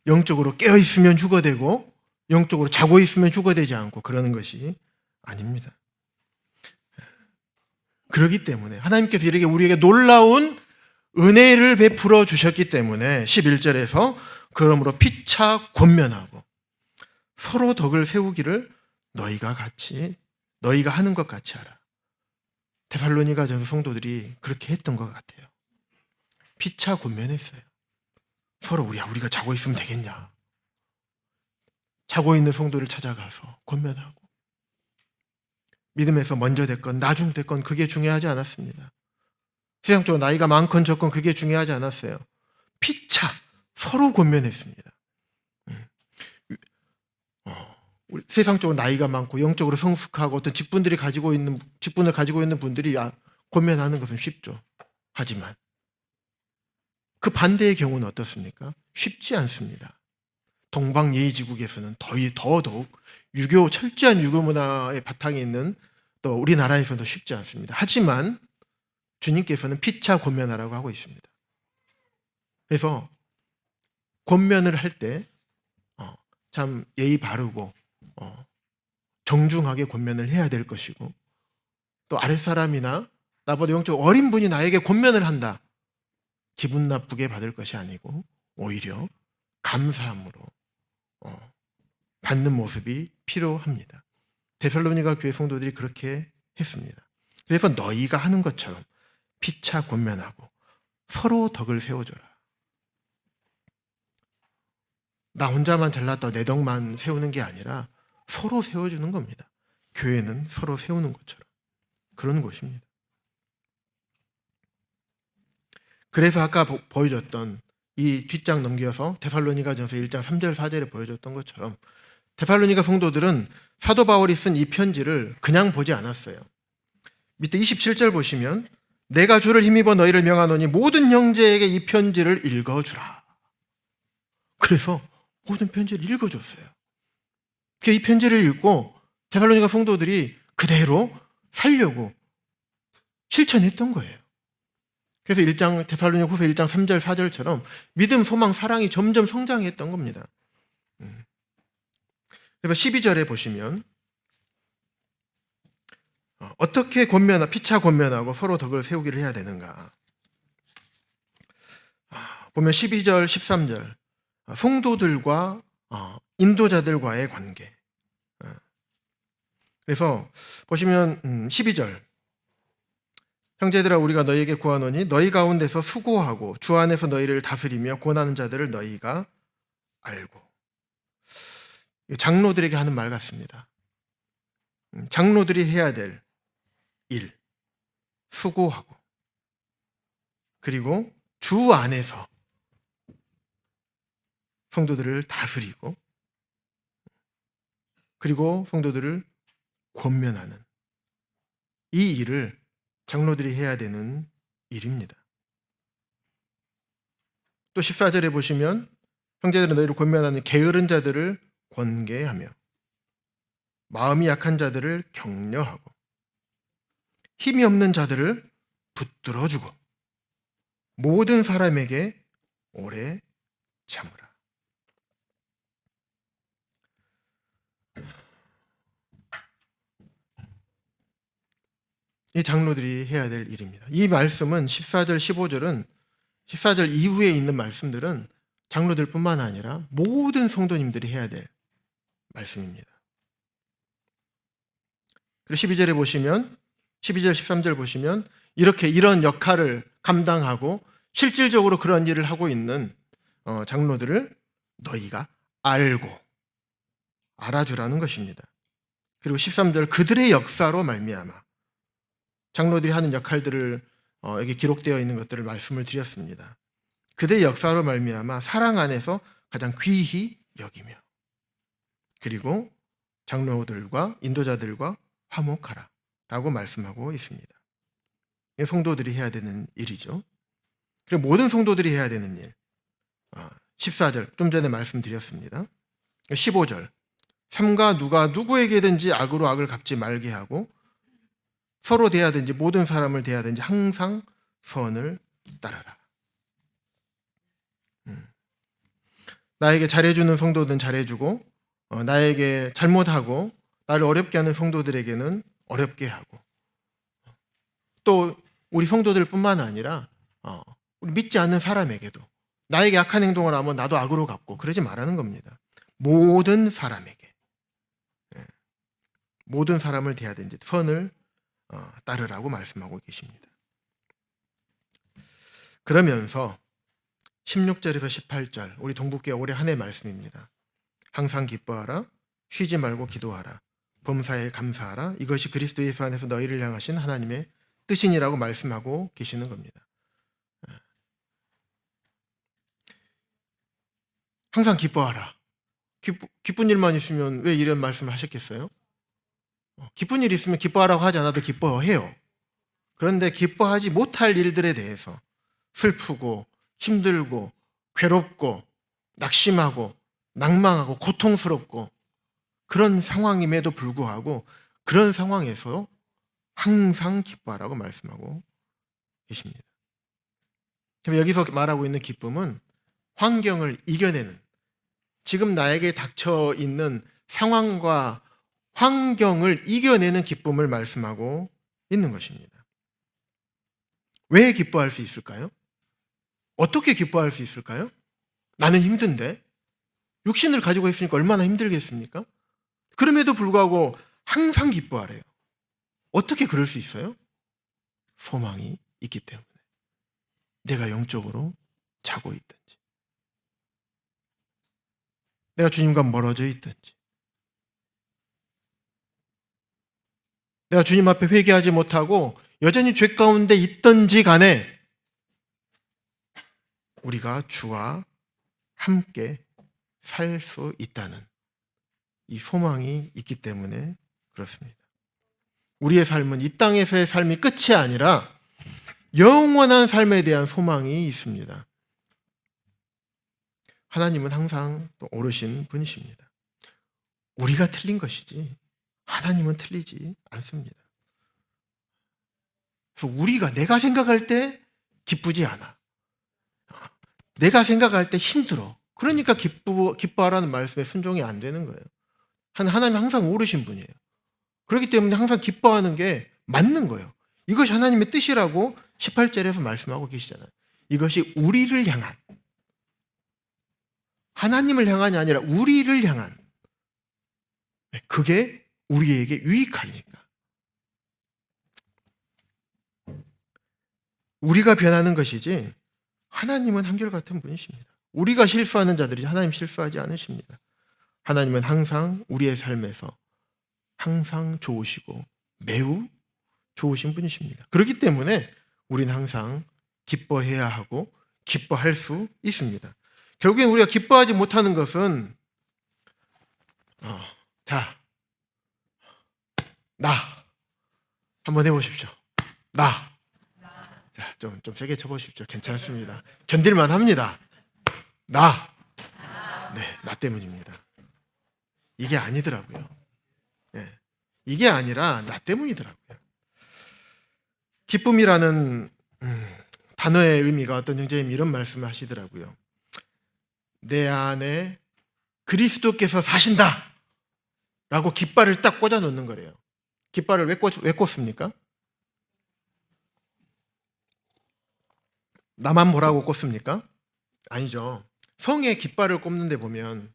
영적으로 깨어있으면 휴거되고 영적으로 자고 있으면 휴거되지 않고 그러는 것이 아닙니다. 그렇기 때문에 하나님께서 이렇게 우리에게 놀라운 은혜를 베풀어 주셨기 때문에 11절에서 그러므로 피차 권면하고 서로 덕을 세우기를 너희가 하는 것 같이 하라. 데살로니가 전 성도들이 그렇게 했던 것 같아요. 피차 권면했어요. 서로 우리가 자고 있으면 되겠냐. 자고 있는 성도를 찾아가서 권면하고 믿음에서 먼저 됐건 나중 됐건 그게 중요하지 않았습니다. 세상적으로 나이가 많건 적건 그게 중요하지 않았어요. 피차 서로 권면했습니다. 세상적으로 나이가 많고 영적으로 성숙하고 어떤 직분을 가지고 있는 분들이 권면하는 것은 쉽죠. 하지만 그 반대의 경우는 어떻습니까? 쉽지 않습니다. 동방예의지국에서는 더더욱 철저한 유교 문화의 바탕이 있는 또 우리나라에서도 쉽지 않습니다. 하지만 주님께서는 피차 권면하라고 하고 있습니다. 그래서 권면을 할 때 참 예의 바르고 정중하게 권면을 해야 될 것이고 또 아랫사람이나 나보다 영적 어린 분이 나에게 권면을 한다. 기분 나쁘게 받을 것이 아니고 오히려 감사함으로 받는 모습이 필요합니다. 데살로니가 교회 성도들이 그렇게 했습니다. 그래서 너희가 하는 것처럼 피차 권면하고 서로 덕을 세워줘라. 나 혼자만 잘났다 내 덕만 세우는 게 아니라 서로 세워주는 겁니다. 교회는 서로 세우는 것처럼 그런 곳입니다. 그래서 아까 보여줬던 이 뒷장 넘겨서 데살로니가전서 1장 3절 4절에 보여줬던 것처럼 데살로니가 성도들은 사도 바울이 쓴 이 편지를 그냥 보지 않았어요. 밑에 27절 보시면 내가 주를 힘입어 너희를 명하노니 모든 형제에게 이 편지를 읽어주라. 그래서 모든 편지를 읽어줬어요. 이 편지를 읽고 데살로니가 성도들이 그대로 살려고 실천했던 거예요. 그래서 데살로니가 후서 1장 3절 4절처럼 믿음, 소망, 사랑이 점점 성장했던 겁니다. 그래서 12절에 보시면 어떻게 피차 권면하고 서로 덕을 세우기를 해야 되는가. 보면 12절, 13절 성도들과 인도자들과의 관계. 그래서 보시면 12절 형제들아 우리가 너희에게 구하노니 너희 가운데서 수고하고 주 안에서 너희를 다스리며 고난하는 자들을 너희가 알고. 장로들에게 하는 말 같습니다. 장로들이 해야 될 일, 수고하고 그리고 주 안에서 성도들을 다스리고 그리고 성도들을 권면하는 이 일을 장로들이 해야 되는 일입니다. 또 14절에 보시면 형제들은 너희를 권면하는 게으른 자들을 권계하며 마음이 약한 자들을 격려하고 힘이 없는 자들을 붙들어주고 모든 사람에게 오래 참으라. 이 장로들이 해야 될 일입니다. 이 말씀은 14절, 15절은 14절 이후에 있는 말씀들은 장로들뿐만 아니라 모든 성도님들이 해야 될 말씀입니다. 그리고 12절에 보시면 12절, 13절 보시면 이런 역할을 감당하고 실질적으로 그런 일을 하고 있는 장로들을 너희가 알아주라는 것입니다. 그리고 13절 그들의 역사로 말미암아 장로들이 하는 역할들을 여기 기록되어 있는 것들을 말씀을 드렸습니다. 그들의 역사로 말미암아 사랑 안에서 가장 귀히 여기며, 그리고 장로들과 인도자들과 화목하라 라고 말씀하고 있습니다. 이게 성도들이 해야 되는 일이죠. 그리고 모든 성도들이 해야 되는 일. 14절 좀 전에 말씀드렸습니다. 15절 삼가 누가 누구에게든지 악으로 악을 갚지 말게 하고 서로 대하든지 모든 사람을 대하든지 항상 선을 따르라. 나에게 잘해주는 성도들은 잘해주고, 나에게 잘못하고 나를 어렵게 하는 성도들에게는 어렵게 하고, 또 우리 성도들뿐만 아니라 우리 믿지 않는 사람에게도 나에게 악한 행동을 하면 나도 악으로 갚고 그러지 말라는 겁니다. 모든 사람에게, 모든 사람을 대하든지 선을 따르라고 말씀하고 계십니다. 그러면서 16절에서 18절 우리 동북교회 올해 한 해 말씀입니다. 항상 기뻐하라, 쉬지 말고 기도하라, 범사에 감사하라, 이것이 그리스도 예수 안에서 너희를 향하신 하나님의 뜻이니라고 말씀하고 계시는 겁니다. 항상 기뻐하라. 기쁜 일만 있으면 왜 이런 말씀을 하셨겠어요? 기쁜 일 있으면 기뻐하라고 하지 않아도 기뻐해요. 그런데 기뻐하지 못할 일들에 대해서 슬프고 힘들고 괴롭고 낙심하고 낭망하고 고통스럽고 그런 상황임에도 불구하고 그런 상황에서 항상 기뻐하라고 말씀하고 계십니다. 그럼 여기서 말하고 있는 기쁨은 환경을 이겨내는, 지금 나에게 닥쳐 있는 상황과 환경을 이겨내는 기쁨을 말씀하고 있는 것입니다. 왜 기뻐할 수 있을까요? 어떻게 기뻐할 수 있을까요? 나는 힘든데, 육신을 가지고 있으니까 얼마나 힘들겠습니까? 그럼에도 불구하고 항상 기뻐하래요. 어떻게 그럴 수 있어요? 소망이 있기 때문에. 내가 영적으로 자고 있든지, 내가 주님과 멀어져 있든지, 내가 주님 앞에 회개하지 못하고 여전히 죄 가운데 있든지 간에 우리가 주와 함께 살 수 있다는 이 소망이 있기 때문에 그렇습니다. 우리의 삶은 이 땅에서의 삶이 끝이 아니라 영원한 삶에 대한 소망이 있습니다. 하나님은 항상 또 옳으신 분이십니다. 우리가 틀린 것이지 하나님은 틀리지 않습니다. 그래서 내가 생각할 때 기쁘지 않아. 내가 생각할 때 힘들어. 그러니까 기뻐하라는 말씀에 순종이 안 되는 거예요. 하나님은 항상 옳으신 분이에요. 그렇기 때문에 항상 기뻐하는 게 맞는 거예요. 이것이 하나님의 뜻이라고 18절에서 말씀하고 계시잖아요. 이것이 우리를 향한, 하나님을 향한이 아니라 우리를 향한, 그게 우리에게 유익하니까. 우리가 변하는 것이지 하나님은 한결같은 분이십니다. 우리가 실수하는 자들이지 하나님 실수하지 않으십니다. 하나님은 항상 우리의 삶에서 항상 좋으시고 매우 좋으신 분이십니다. 그렇기 때문에 우리는 항상 기뻐해야 하고 기뻐할 수 있습니다. 결국엔 우리가 기뻐하지 못하는 것은 나 한번 해보십시오. 나. 자, 좀 세게 쳐보십시오. 괜찮습니다. 견딜만 합니다. 나 때문입니다. 이게 아니더라고요. 네. 이게 아니라 나 때문이더라고요. 기쁨이라는 단어의 의미가 어떤 형제님 이런 말씀을 하시더라고요. 내 안에 그리스도께서 사신다 라고 깃발을 딱 꽂아 놓는 거래요. 깃발을 왜 꽂습니까? 나만 보라고 꽂습니까? 아니죠. 성에 깃발을 꼽는 데 보면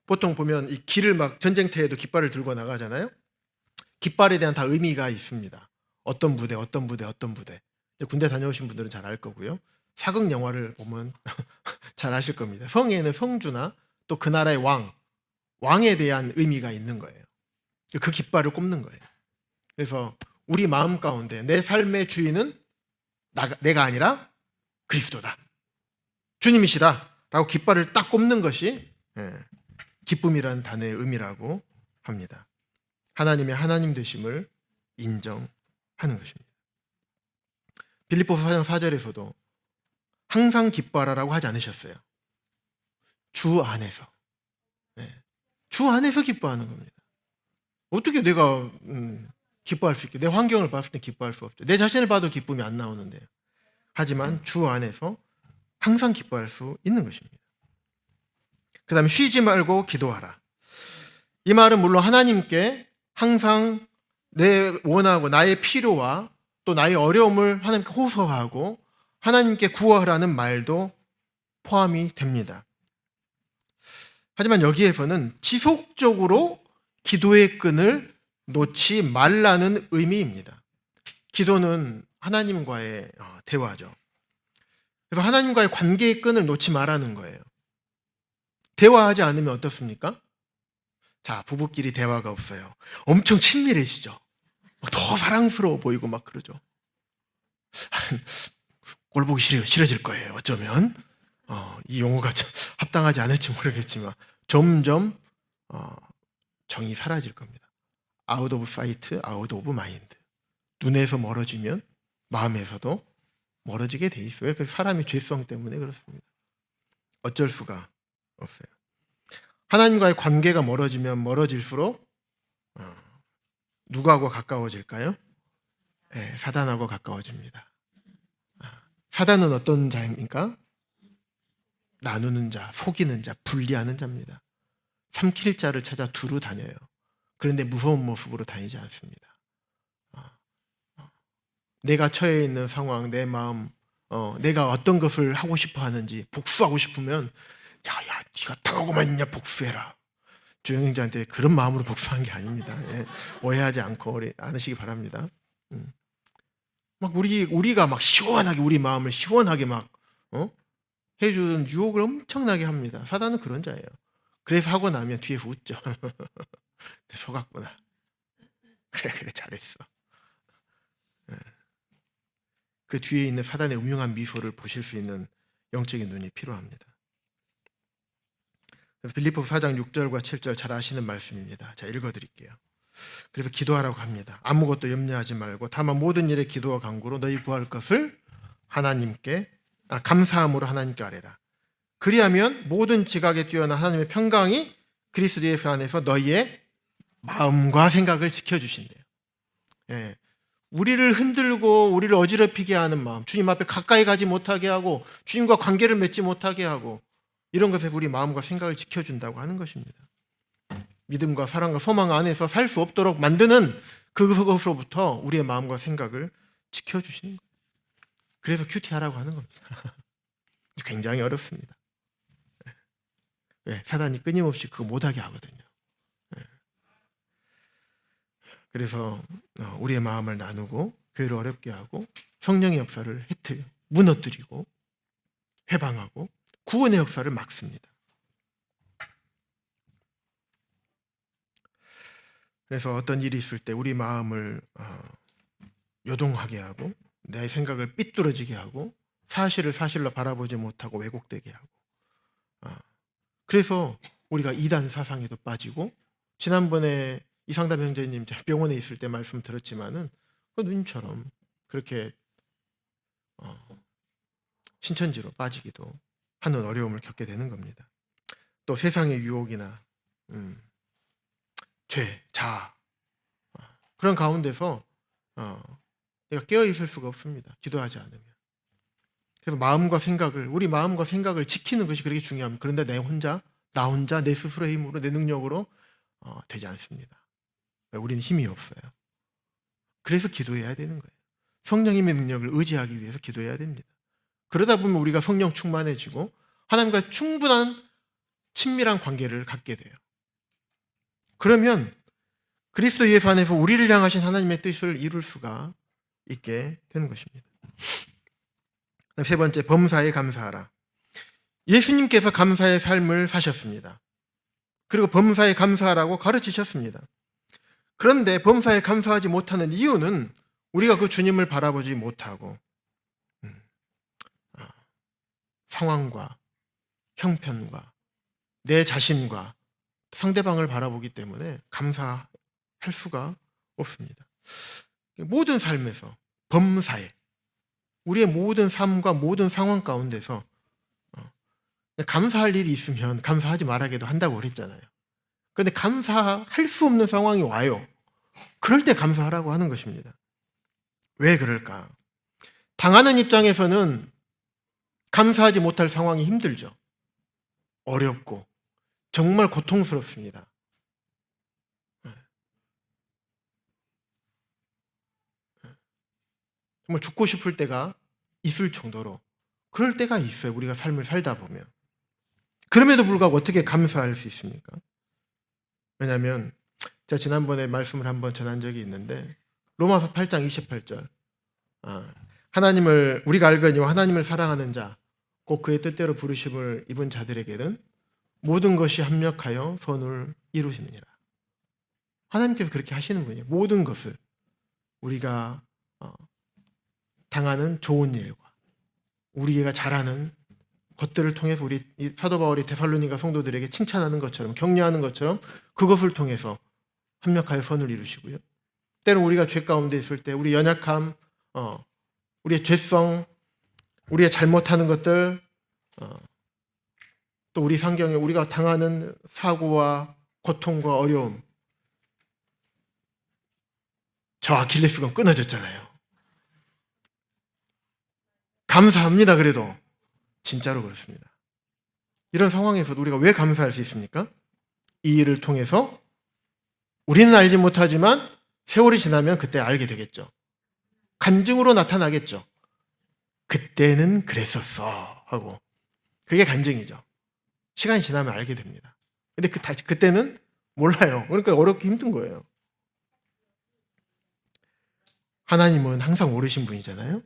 보통 보면 이 길을 막 전쟁터에도 깃발을 들고 나가잖아요. 깃발에 대한 다 의미가 있습니다. 어떤 부대. 군대 다녀오신 분들은 잘 알 거고요. 사극 영화를 보면 잘 아실 겁니다. 성에는 성주나 또 그 나라의 왕에 대한 의미가 있는 거예요. 그 깃발을 꼽는 거예요. 그래서 우리 마음 가운데 내 삶의 주인은 내가 아니라 그리스도다. 주님이시다라고 깃발을 딱 꼽는 것이 기쁨이라는 단어의 의미라고 합니다. 하나님의 하나님 되심을 인정하는 것입니다. 빌립보서 4장 4절에서도 항상 기뻐하라라고 하지 않으셨어요. 주 안에서. 주 안에서 기뻐하는 겁니다. 어떻게 내가 기뻐할 수 있게? 내 환경을 봤을 때 기뻐할 수 없죠. 내 자신을 봐도 기쁨이 안 나오는데요. 하지만 주 안에서 항상 기뻐할 수 있는 것입니다. 그 다음에 쉬지 말고 기도하라. 이 말은 물론 하나님께 항상 내 원하고 나의 필요와 또 나의 어려움을 하나님께 호소하고 하나님께 구하라는 말도 포함이 됩니다. 하지만 여기에서는 지속적으로 기도의 끈을 놓지 말라는 의미입니다. 기도는 하나님과의 대화죠. 그래서 하나님과의 관계의 끈을 놓지 말라는 거예요. 대화하지 않으면 어떻습니까? 자, 부부끼리 대화가 없어요. 엄청 친밀해지죠. 더 사랑스러워 보이고 막 그러죠. 꼴 보기 싫어질 거예요. 어쩌면 이 용어가 좀 합당하지 않을지 모르겠지만 점점 정이 사라질 겁니다. Out of sight, out of mind. 눈에서 멀어지면 마음에서도 멀어지게 돼 있어요. 그래서 사람의 죄성 때문에 그렇습니다. 어쩔 수가 없어요. 하나님과의 관계가 멀어지면 멀어질수록 누구하고 가까워질까요? 사단하고 가까워집니다. 사단은 어떤 자입니까? 나누는 자, 속이는 자, 분리하는 자입니다. 삼킬 자를 찾아 두루 다녀요. 그런데 무서운 모습으로 다니지 않습니다. 내가 처해 있는 상황, 내 마음, 내가 어떤 것을 하고 싶어 하는지 복수하고 싶으면 야, 네가 당하고만 있냐 복수해라. 주영자한테 그런 마음으로 복수한 게 아닙니다. 오해하지 않으시기 바랍니다. 막 우리가 막 시원하게 우리 마음을 시원하게 막 해주는 유혹을 엄청나게 합니다. 사단은 그런 자예요. 그래서 하고 나면 뒤에서 웃죠. 속았구나. 그래 잘했어. 그 뒤에 있는 사단의 음흉한 미소를 보실 수 있는 영적인 눈이 필요합니다. 빌립보서 4장 6절과 7절 잘 아시는 말씀입니다. 자, 읽어드릴게요. 그래서 기도하라고 합니다. 아무것도 염려하지 말고 다만 모든 일에 기도와 간구로 너희 구할 것을 하나님께 감사함으로 하나님께 아뢰라. 그리하면 모든 지각에 뛰어난 하나님의 평강이 그리스도 예수 안에서 너희의 마음과 생각을 지켜주신대요. 우리를 흔들고 우리를 어지럽히게 하는 마음, 주님 앞에 가까이 가지 못하게 하고 주님과 관계를 맺지 못하게 하고 이런 것에 우리 마음과 생각을 지켜준다고 하는 것입니다. 믿음과 사랑과 소망 안에서 살 수 없도록 만드는 그것으로부터 우리의 마음과 생각을 지켜주시는 거예요. 그래서 큐티하라고 하는 겁니다. 굉장히 어렵습니다. 사단이 끊임없이 그거 못하게 하거든요. 그래서 우리의 마음을 나누고 교회를 어렵게 하고 성령의 역사를 무너뜨리고 해방하고 구원의 역사를 막습니다. 그래서 어떤 일이 있을 때 우리 마음을 요동하게 하고 내 생각을 삐뚤어지게 하고 사실을 사실로 바라보지 못하고 왜곡되게 하고 그래서 우리가 이단 사상에도 빠지고 지난번에 이상담 형제님 병원에 있을 때 말씀 들었지만은 그 누님처럼 그렇게 신천지로 빠지기도 하는 어려움을 겪게 되는 겁니다. 또 세상의 유혹이나 죄, 자아 그런 가운데서 내가 깨어 있을 수가 없습니다. 기도하지 않으면. 그래서 우리 마음과 생각을 지키는 것이 그렇게 중요합니다. 그런데 나 혼자 내 스스로의 힘으로 내 능력으로 되지 않습니다. 우리는 힘이 없어요. 그래서 기도해야 되는 거예요. 성령님의 능력을 의지하기 위해서 기도해야 됩니다. 그러다 보면 우리가 성령 충만해지고 하나님과 충분한 친밀한 관계를 갖게 돼요. 그러면 그리스도 예수 안에서 우리를 향하신 하나님의 뜻을 이룰 수가 있게 되는 것입니다. 세 번째, 범사에 감사하라. 예수님께서 감사의 삶을 사셨습니다. 그리고 범사에 감사하라고 가르치셨습니다. 그런데 범사에 감사하지 못하는 이유는 우리가 그 주님을 바라보지 못하고 상황과 형편과 내 자신과 상대방을 바라보기 때문에 감사할 수가 없습니다. 모든 삶에서, 범사에, 우리의 모든 삶과 모든 상황 가운데서 감사할 일이 있으면 감사하지 말아게도 한다고 그랬잖아요. 그런데 감사할 수 없는 상황이 와요. 그럴 때 감사하라고 하는 것입니다. 왜 그럴까? 당하는 입장에서는 감사하지 못할 상황이 힘들죠. 어렵고 정말 고통스럽습니다. 정말 죽고 싶을 때가 있을 정도로 그럴 때가 있어요. 우리가 삶을 살다 보면. 그럼에도 불구하고 어떻게 감사할 수 있습니까? 왜냐하면 제가 지난번에 말씀을 한번 전한 적이 있는데 로마서 8장 28절 하나님을 우리가 알거니와 하나님을 사랑하는 자 곧 그의 뜻대로 부르심을 입은 자들에게는 모든 것이 합력하여 선을 이루시느니라. 하나님께서 그렇게 하시는 분이에요. 모든 것을 우리가 당하는 좋은 일과 우리가 잘하는 것들을 통해서 우리 사도 바울이 데살로니가 성도들에게 칭찬하는 것처럼 격려하는 것처럼 그것을 통해서 합력하여 선을 이루시고요. 때로 우리가 죄 가운데 있을 때 우리 연약함, 우리의 죄성, 우리의 잘못하는 것들, 또 우리 환경에 우리가 당하는 사고와 고통과 어려움, 저 아킬레스건 끊어졌잖아요. 감사합니다. 그래도 진짜로 그렇습니다. 이런 상황에서도 우리가 왜 감사할 수 있습니까? 이 일을 통해서 우리는 알지 못하지만 세월이 지나면 그때 알게 되겠죠. 간증으로 나타나겠죠. 그때는 그랬었어 하고 그게 간증이죠. 시간이 지나면 알게 됩니다. 근데 그때는 몰라요. 그러니까 어렵고 힘든 거예요. 하나님은 항상 옳으신 분이잖아요.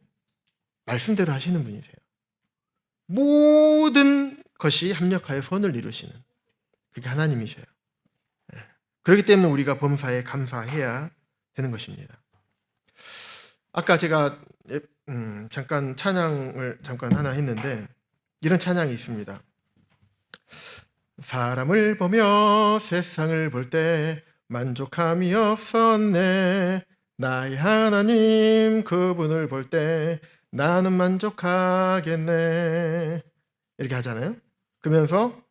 말씀대로 하시는 분이세요. 모든 것이 합력하여 선을 이루시는 그게 하나님이셔요. 그렇기 때문에 우리가 범사에 감사해야 되는 것입니다. 아까 제가 잠깐 찬양을 잠깐 하나 했는데 이런 찬양이 있습니다. 사람을 보며 세상을 볼 때 만족함이 없었네. 나의 하나님 그분을 볼 때 나는 만족하겠네. 이렇게 하잖아요. 그러면서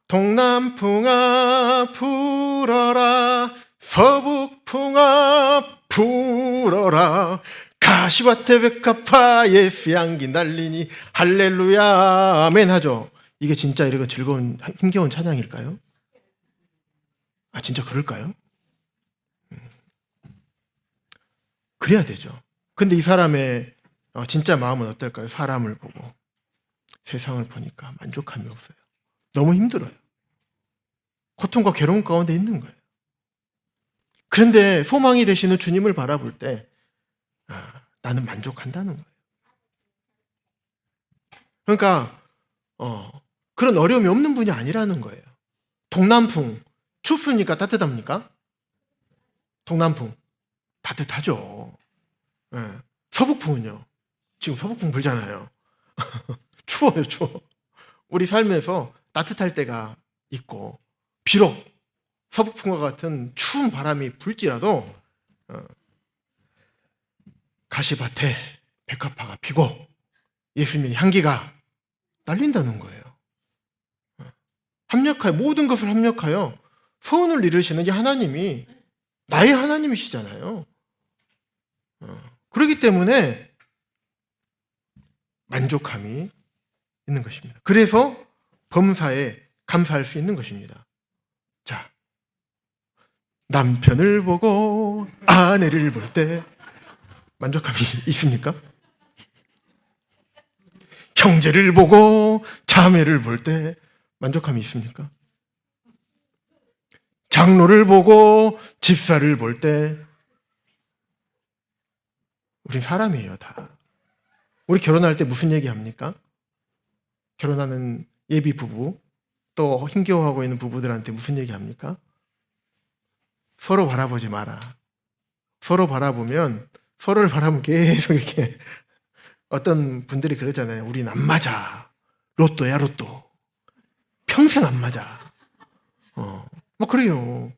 동남풍아 불어라 서북풍아 불어라 가시밭에 백합화 예수 향기 날리니 할렐루야 아멘 하죠. 이게 진짜 이렇게 즐거운 힘겨운 찬양일까요? 진짜 그럴까요? 그래야 되죠. 근데 이 사람의 진짜 마음은 어떨까요? 사람을 보고 세상을 보니까 만족함이 없어요. 너무 힘들어요. 고통과 괴로움 가운데 있는 거예요. 그런데 소망이 되시는 주님을 바라볼 때 나는 만족한다는 거예요. 그러니까 그런 어려움이 없는 분이 아니라는 거예요. 동남풍 춥습니까? 따뜻합니까? 동남풍 따뜻하죠. 서북풍은요? 지금 서북풍 불잖아요. 추워요, 추워. 우리 삶에서 따뜻할 때가 있고 비록 서북풍과 같은 추운 바람이 불지라도 가시밭에 백합화가 피고 예수님의 향기가 날린다는 거예요. 합력하여 모든 것을 합력하여 소원을 이루시는 이 하나님이 나의 하나님이시잖아요. 그렇기 때문에 만족함이 있는 것입니다. 그래서 범사에 감사할 수 있는 것입니다. 자, 남편을 보고 아내를 볼 때 만족함이 있습니까? 형제를 보고 자매를 볼 때 만족함이 있습니까? 장로를 보고 집사를 볼 때 우린 사람이에요, 다. 우리 결혼할 때 무슨 얘기합니까? 결혼하는 예비 부부 또 힘겨워하고 있는 부부들한테 무슨 얘기합니까? 서로 바라보지 마라. 서로 바라보면 서로를 바라보면 계속 이렇게 어떤 분들이 그러잖아요. 우린 안 맞아. 로또야, 로또. 평생 안 맞아. 뭐 그래요.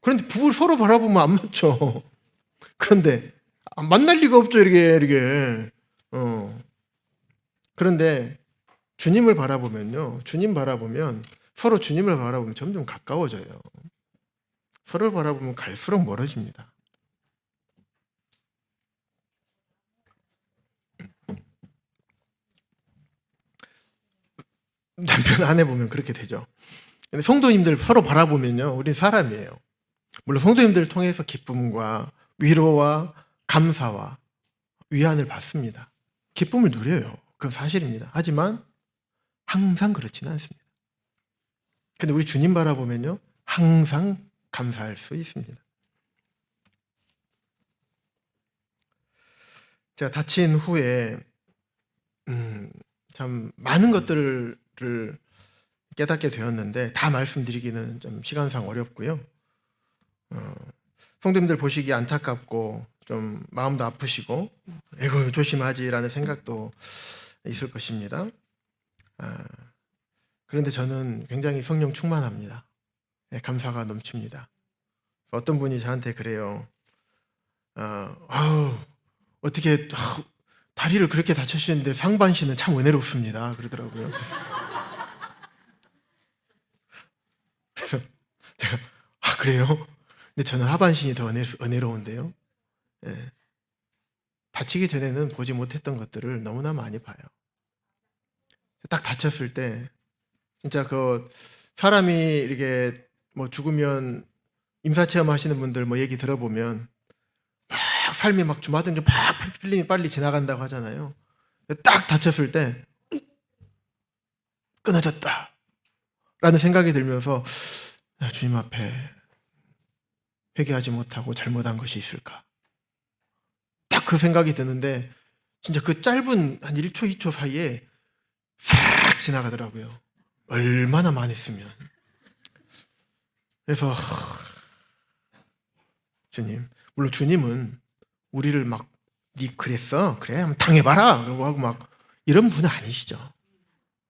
그런데 부부를 서로 바라보면 안 맞죠. 그런데 만날 리가 없죠, 이렇게. 그런데 주님을 바라보면요. 주님 바라보면 서로 주님을 바라보면 점점 가까워져요. 서로를 바라보면 갈수록 멀어집니다. 남편 아내 보면 그렇게 되죠. 근데 성도님들 서로 바라보면요. 우린 사람이에요. 물론 성도님들을 통해서 기쁨과 위로와 감사와 위안을 받습니다. 기쁨을 누려요. 그건 사실입니다. 하지만 항상 그렇지는 않습니다. 근데 우리 주님 바라보면요. 항상 감사할 수 있습니다. 제가 다친 후에 참 많은 것들을 깨닫게 되었는데 다 말씀드리기는 좀 시간상 어렵고요. 성도님들 보시기에 안타깝고 좀 마음도 아프시고 에고 조심하지라는 생각도 있을 것입니다. 그런데 저는 굉장히 성령 충만합니다. 네, 감사가 넘칩니다. 어떤 분이 저한테 그래요. 어떻게 다리를 그렇게 다치시는데 상반신은 참 은혜롭습니다. 그러더라고요. 그래서 제가 그래요? 근데 저는 하반신이 더 은혜로운데요. 예. 다치기 전에는 보지 못했던 것들을 너무나 많이 봐요. 딱 다쳤을 때 진짜 그 사람이 이렇게 뭐 죽으면 임사체험 하시는 분들 뭐 얘기 들어보면 막 삶이 막 주마등처럼 팍 필름이 빨리 지나간다고 하잖아요. 딱 다쳤을 때 끊어졌다 라는 생각이 들면서 주님 앞에 회개하지 못하고 잘못한 것이 있을까? 딱 그 생각이 드는데 진짜 그 짧은 한 1초, 2초 사이에 싹 지나가더라고요. 얼마나 많이 했으면. 그래서 주님, 물론 주님은 우리를 막 니 그랬어? 그래? 한번 당해봐라! 그러고 하고 막 이런 분은 아니시죠.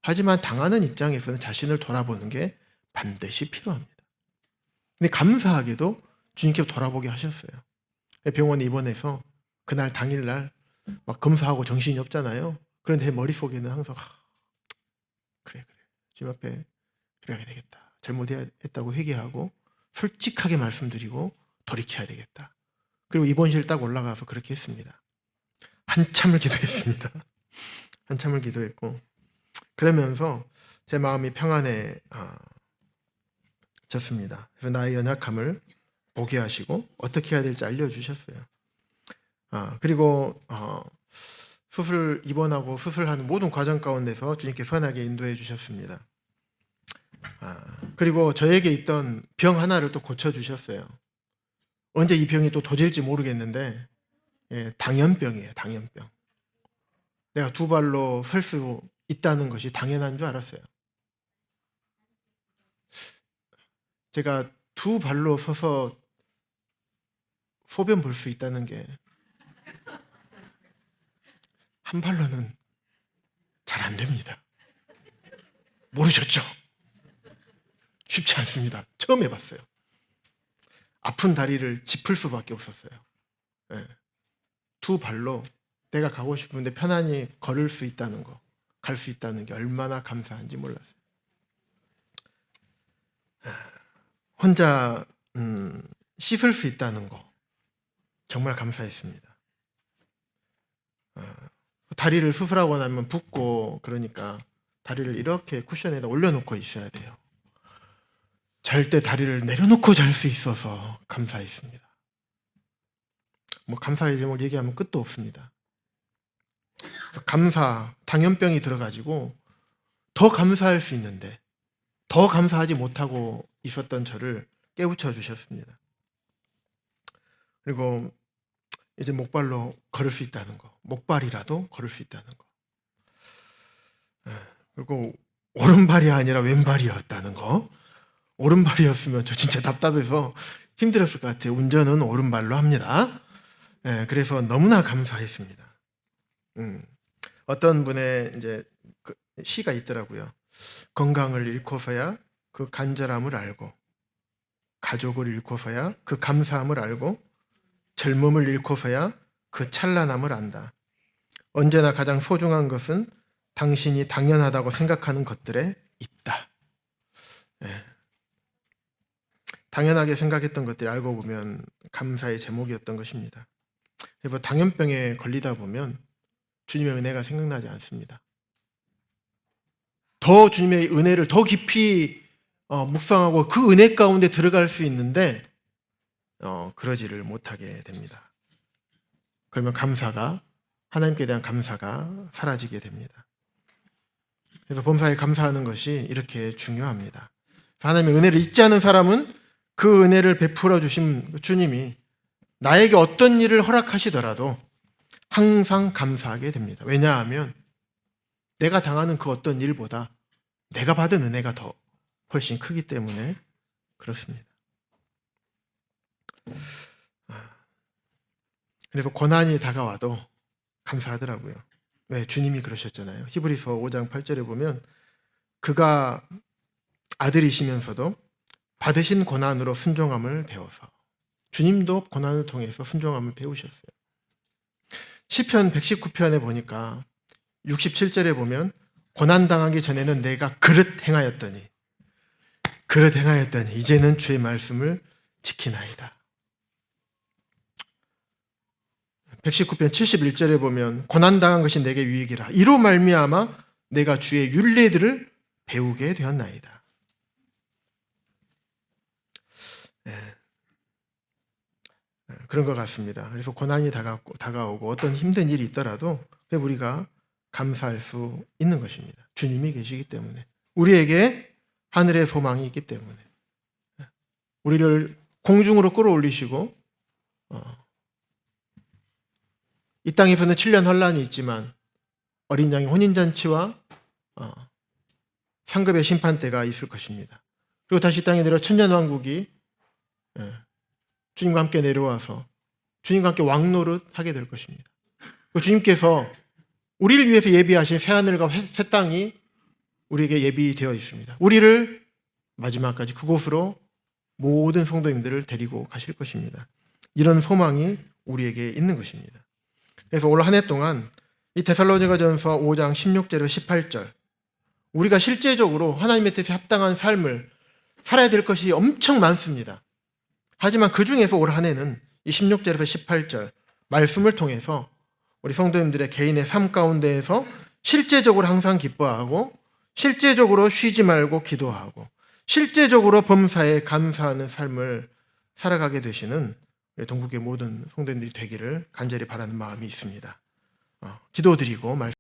하지만 당하는 입장에서는 자신을 돌아보는 게 반드시 필요합니다. 근데 감사하게도 주님께서 돌아보게 하셨어요. 병원에 입원해서 그날 당일날 막 검사하고 정신이 없잖아요. 그런데 제 머릿속에는 항상 그래 주님 앞에 그래야 되겠다. 잘못했다고 회개하고 솔직하게 말씀드리고 돌이켜야 되겠다. 그리고 입원실 딱 올라가서 그렇게 했습니다. 한참을 기도했습니다. 한참을 기도했고 그러면서 제 마음이 평안해졌습니다. 그래서 나의 연약함을 보게 하시고 어떻게 해야 될지 알려주셨어요. 그리고 수술 입원하고 수술하는 모든 과정 가운데서 주님께 선하게 인도해 주셨습니다. 그리고 저에게 있던 병 하나를 또 고쳐주셨어요. 언제 이 병이 또 도질지 모르겠는데 당연병이에요. 당연병. 내가 두 발로 설 수 있다는 것이 당연한 줄 알았어요. 제가 두 발로 서서 소변 볼 수 있다는 게 한 발로는 잘 안 됩니다. 모르셨죠? 쉽지 않습니다. 처음 해봤어요. 아픈 다리를 짚을 수밖에 없었어요. 두 발로 내가 가고 싶은데 편안히 걸을 수 있다는 거, 갈 수 있다는 게 얼마나 감사한지 몰랐어요. 혼자 씻을 수 있다는 거 정말 감사했습니다. 다리를 수술하고 나면 붓고 그러니까 다리를 이렇게 쿠션에다 올려놓고 있어야 돼요. 잘 때 다리를 내려놓고 잘 수 있어서 감사했습니다. 뭐 감사의 제목 얘기하면 끝도 없습니다. 감사, 당연병이 들어가지고 더 감사할 수 있는데 더 감사하지 못하고 있었던 저를 깨우쳐 주셨습니다. 그리고 이제 목발로 걸을 수 있다는 거, 목발이라도 걸을 수 있다는 거. 그리고 오른발이 아니라 왼발이었다는 거. 오른발이었으면 저 진짜 답답해서 힘들었을 것 같아요. 운전은 오른발로 합니다. 그래서 너무나 감사했습니다. 어떤 분의 이제 그 시가 있더라고요. 건강을 잃고서야 그 간절함을 알고, 가족을 잃고서야 그 감사함을 알고, 젊음을 잃고서야 그 찬란함을 안다. 언제나 가장 소중한 것은 당신이 당연하다고 생각하는 것들에 있다. 예. 당연하게 생각했던 것들이 알고 보면 감사의 제목이었던 것입니다. 그래서 당연병에 걸리다 보면 주님의 은혜가 생각나지 않습니다. 더 주님의 은혜를 더 깊이 묵상하고 그 은혜 가운데 들어갈 수 있는데 그러지를 못하게 됩니다. 그러면 하나님께 대한 감사가 사라지게 됩니다. 그래서 범사에 감사하는 것이 이렇게 중요합니다. 하나님의 은혜를 잊지 않은 사람은 그 은혜를 베풀어 주신 주님이 나에게 어떤 일을 허락하시더라도 항상 감사하게 됩니다. 왜냐하면 내가 당하는 그 어떤 일보다 내가 받은 은혜가 더 훨씬 크기 때문에 그렇습니다. 그래서 고난이 다가와도 감사하더라고요. 왜? 주님이 그러셨잖아요. 히브리서 5장 8절에 보면 그가 아들이시면서도 받으신 고난으로 순종함을 배워서, 주님도 고난을 통해서 순종함을 배우셨어요. 시편 119편에 보니까 67절에 보면 고난당하기 전에는 내가 그릇 행하였더니 이제는 주의 말씀을 지키나이다. 119편 71절에 보면 고난당한 것이 내게 유익이라 이로 말미암아 내가 주의 율례들을 배우게 되었나이다. 그런 것 같습니다. 그래서 고난이 다가오고 어떤 힘든 일이 있더라도 우리가 감사할 수 있는 것입니다. 주님이 계시기 때문에, 우리에게 하늘의 소망이 있기 때문에, 우리를 공중으로 끌어올리시고 이 땅에서는 7년 환란이 있지만 어린 양의 혼인잔치와 상급의 심판 때가 있을 것입니다. 그리고 다시 땅에 내려 천년왕국이 주님과 함께 내려와서 주님과 함께 왕노릇 하게 될 것입니다. 주님께서 우리를 위해서 예비하신 새하늘과 새 땅이 우리에게 예비되어 있습니다. 우리를 마지막까지 그곳으로 모든 성도님들을 데리고 가실 것입니다. 이런 소망이 우리에게 있는 것입니다. 그래서 올 한 해 동안 이 데살로니가전서 5장 16절에서 18절, 우리가 실제적으로 하나님의 뜻에 합당한 삶을 살아야 될 것이 엄청 많습니다. 하지만 그 중에서 올 한 해는 이 16절에서 18절 말씀을 통해서 우리 성도님들의 개인의 삶 가운데에서 실제적으로 항상 기뻐하고, 실제적으로 쉬지 말고 기도하고, 실제적으로 범사에 감사하는 삶을 살아가게 되시는 우리 동국의 모든 성도님들이 되기를 간절히 바라는 마음이 있습니다. 기도드리고 말씀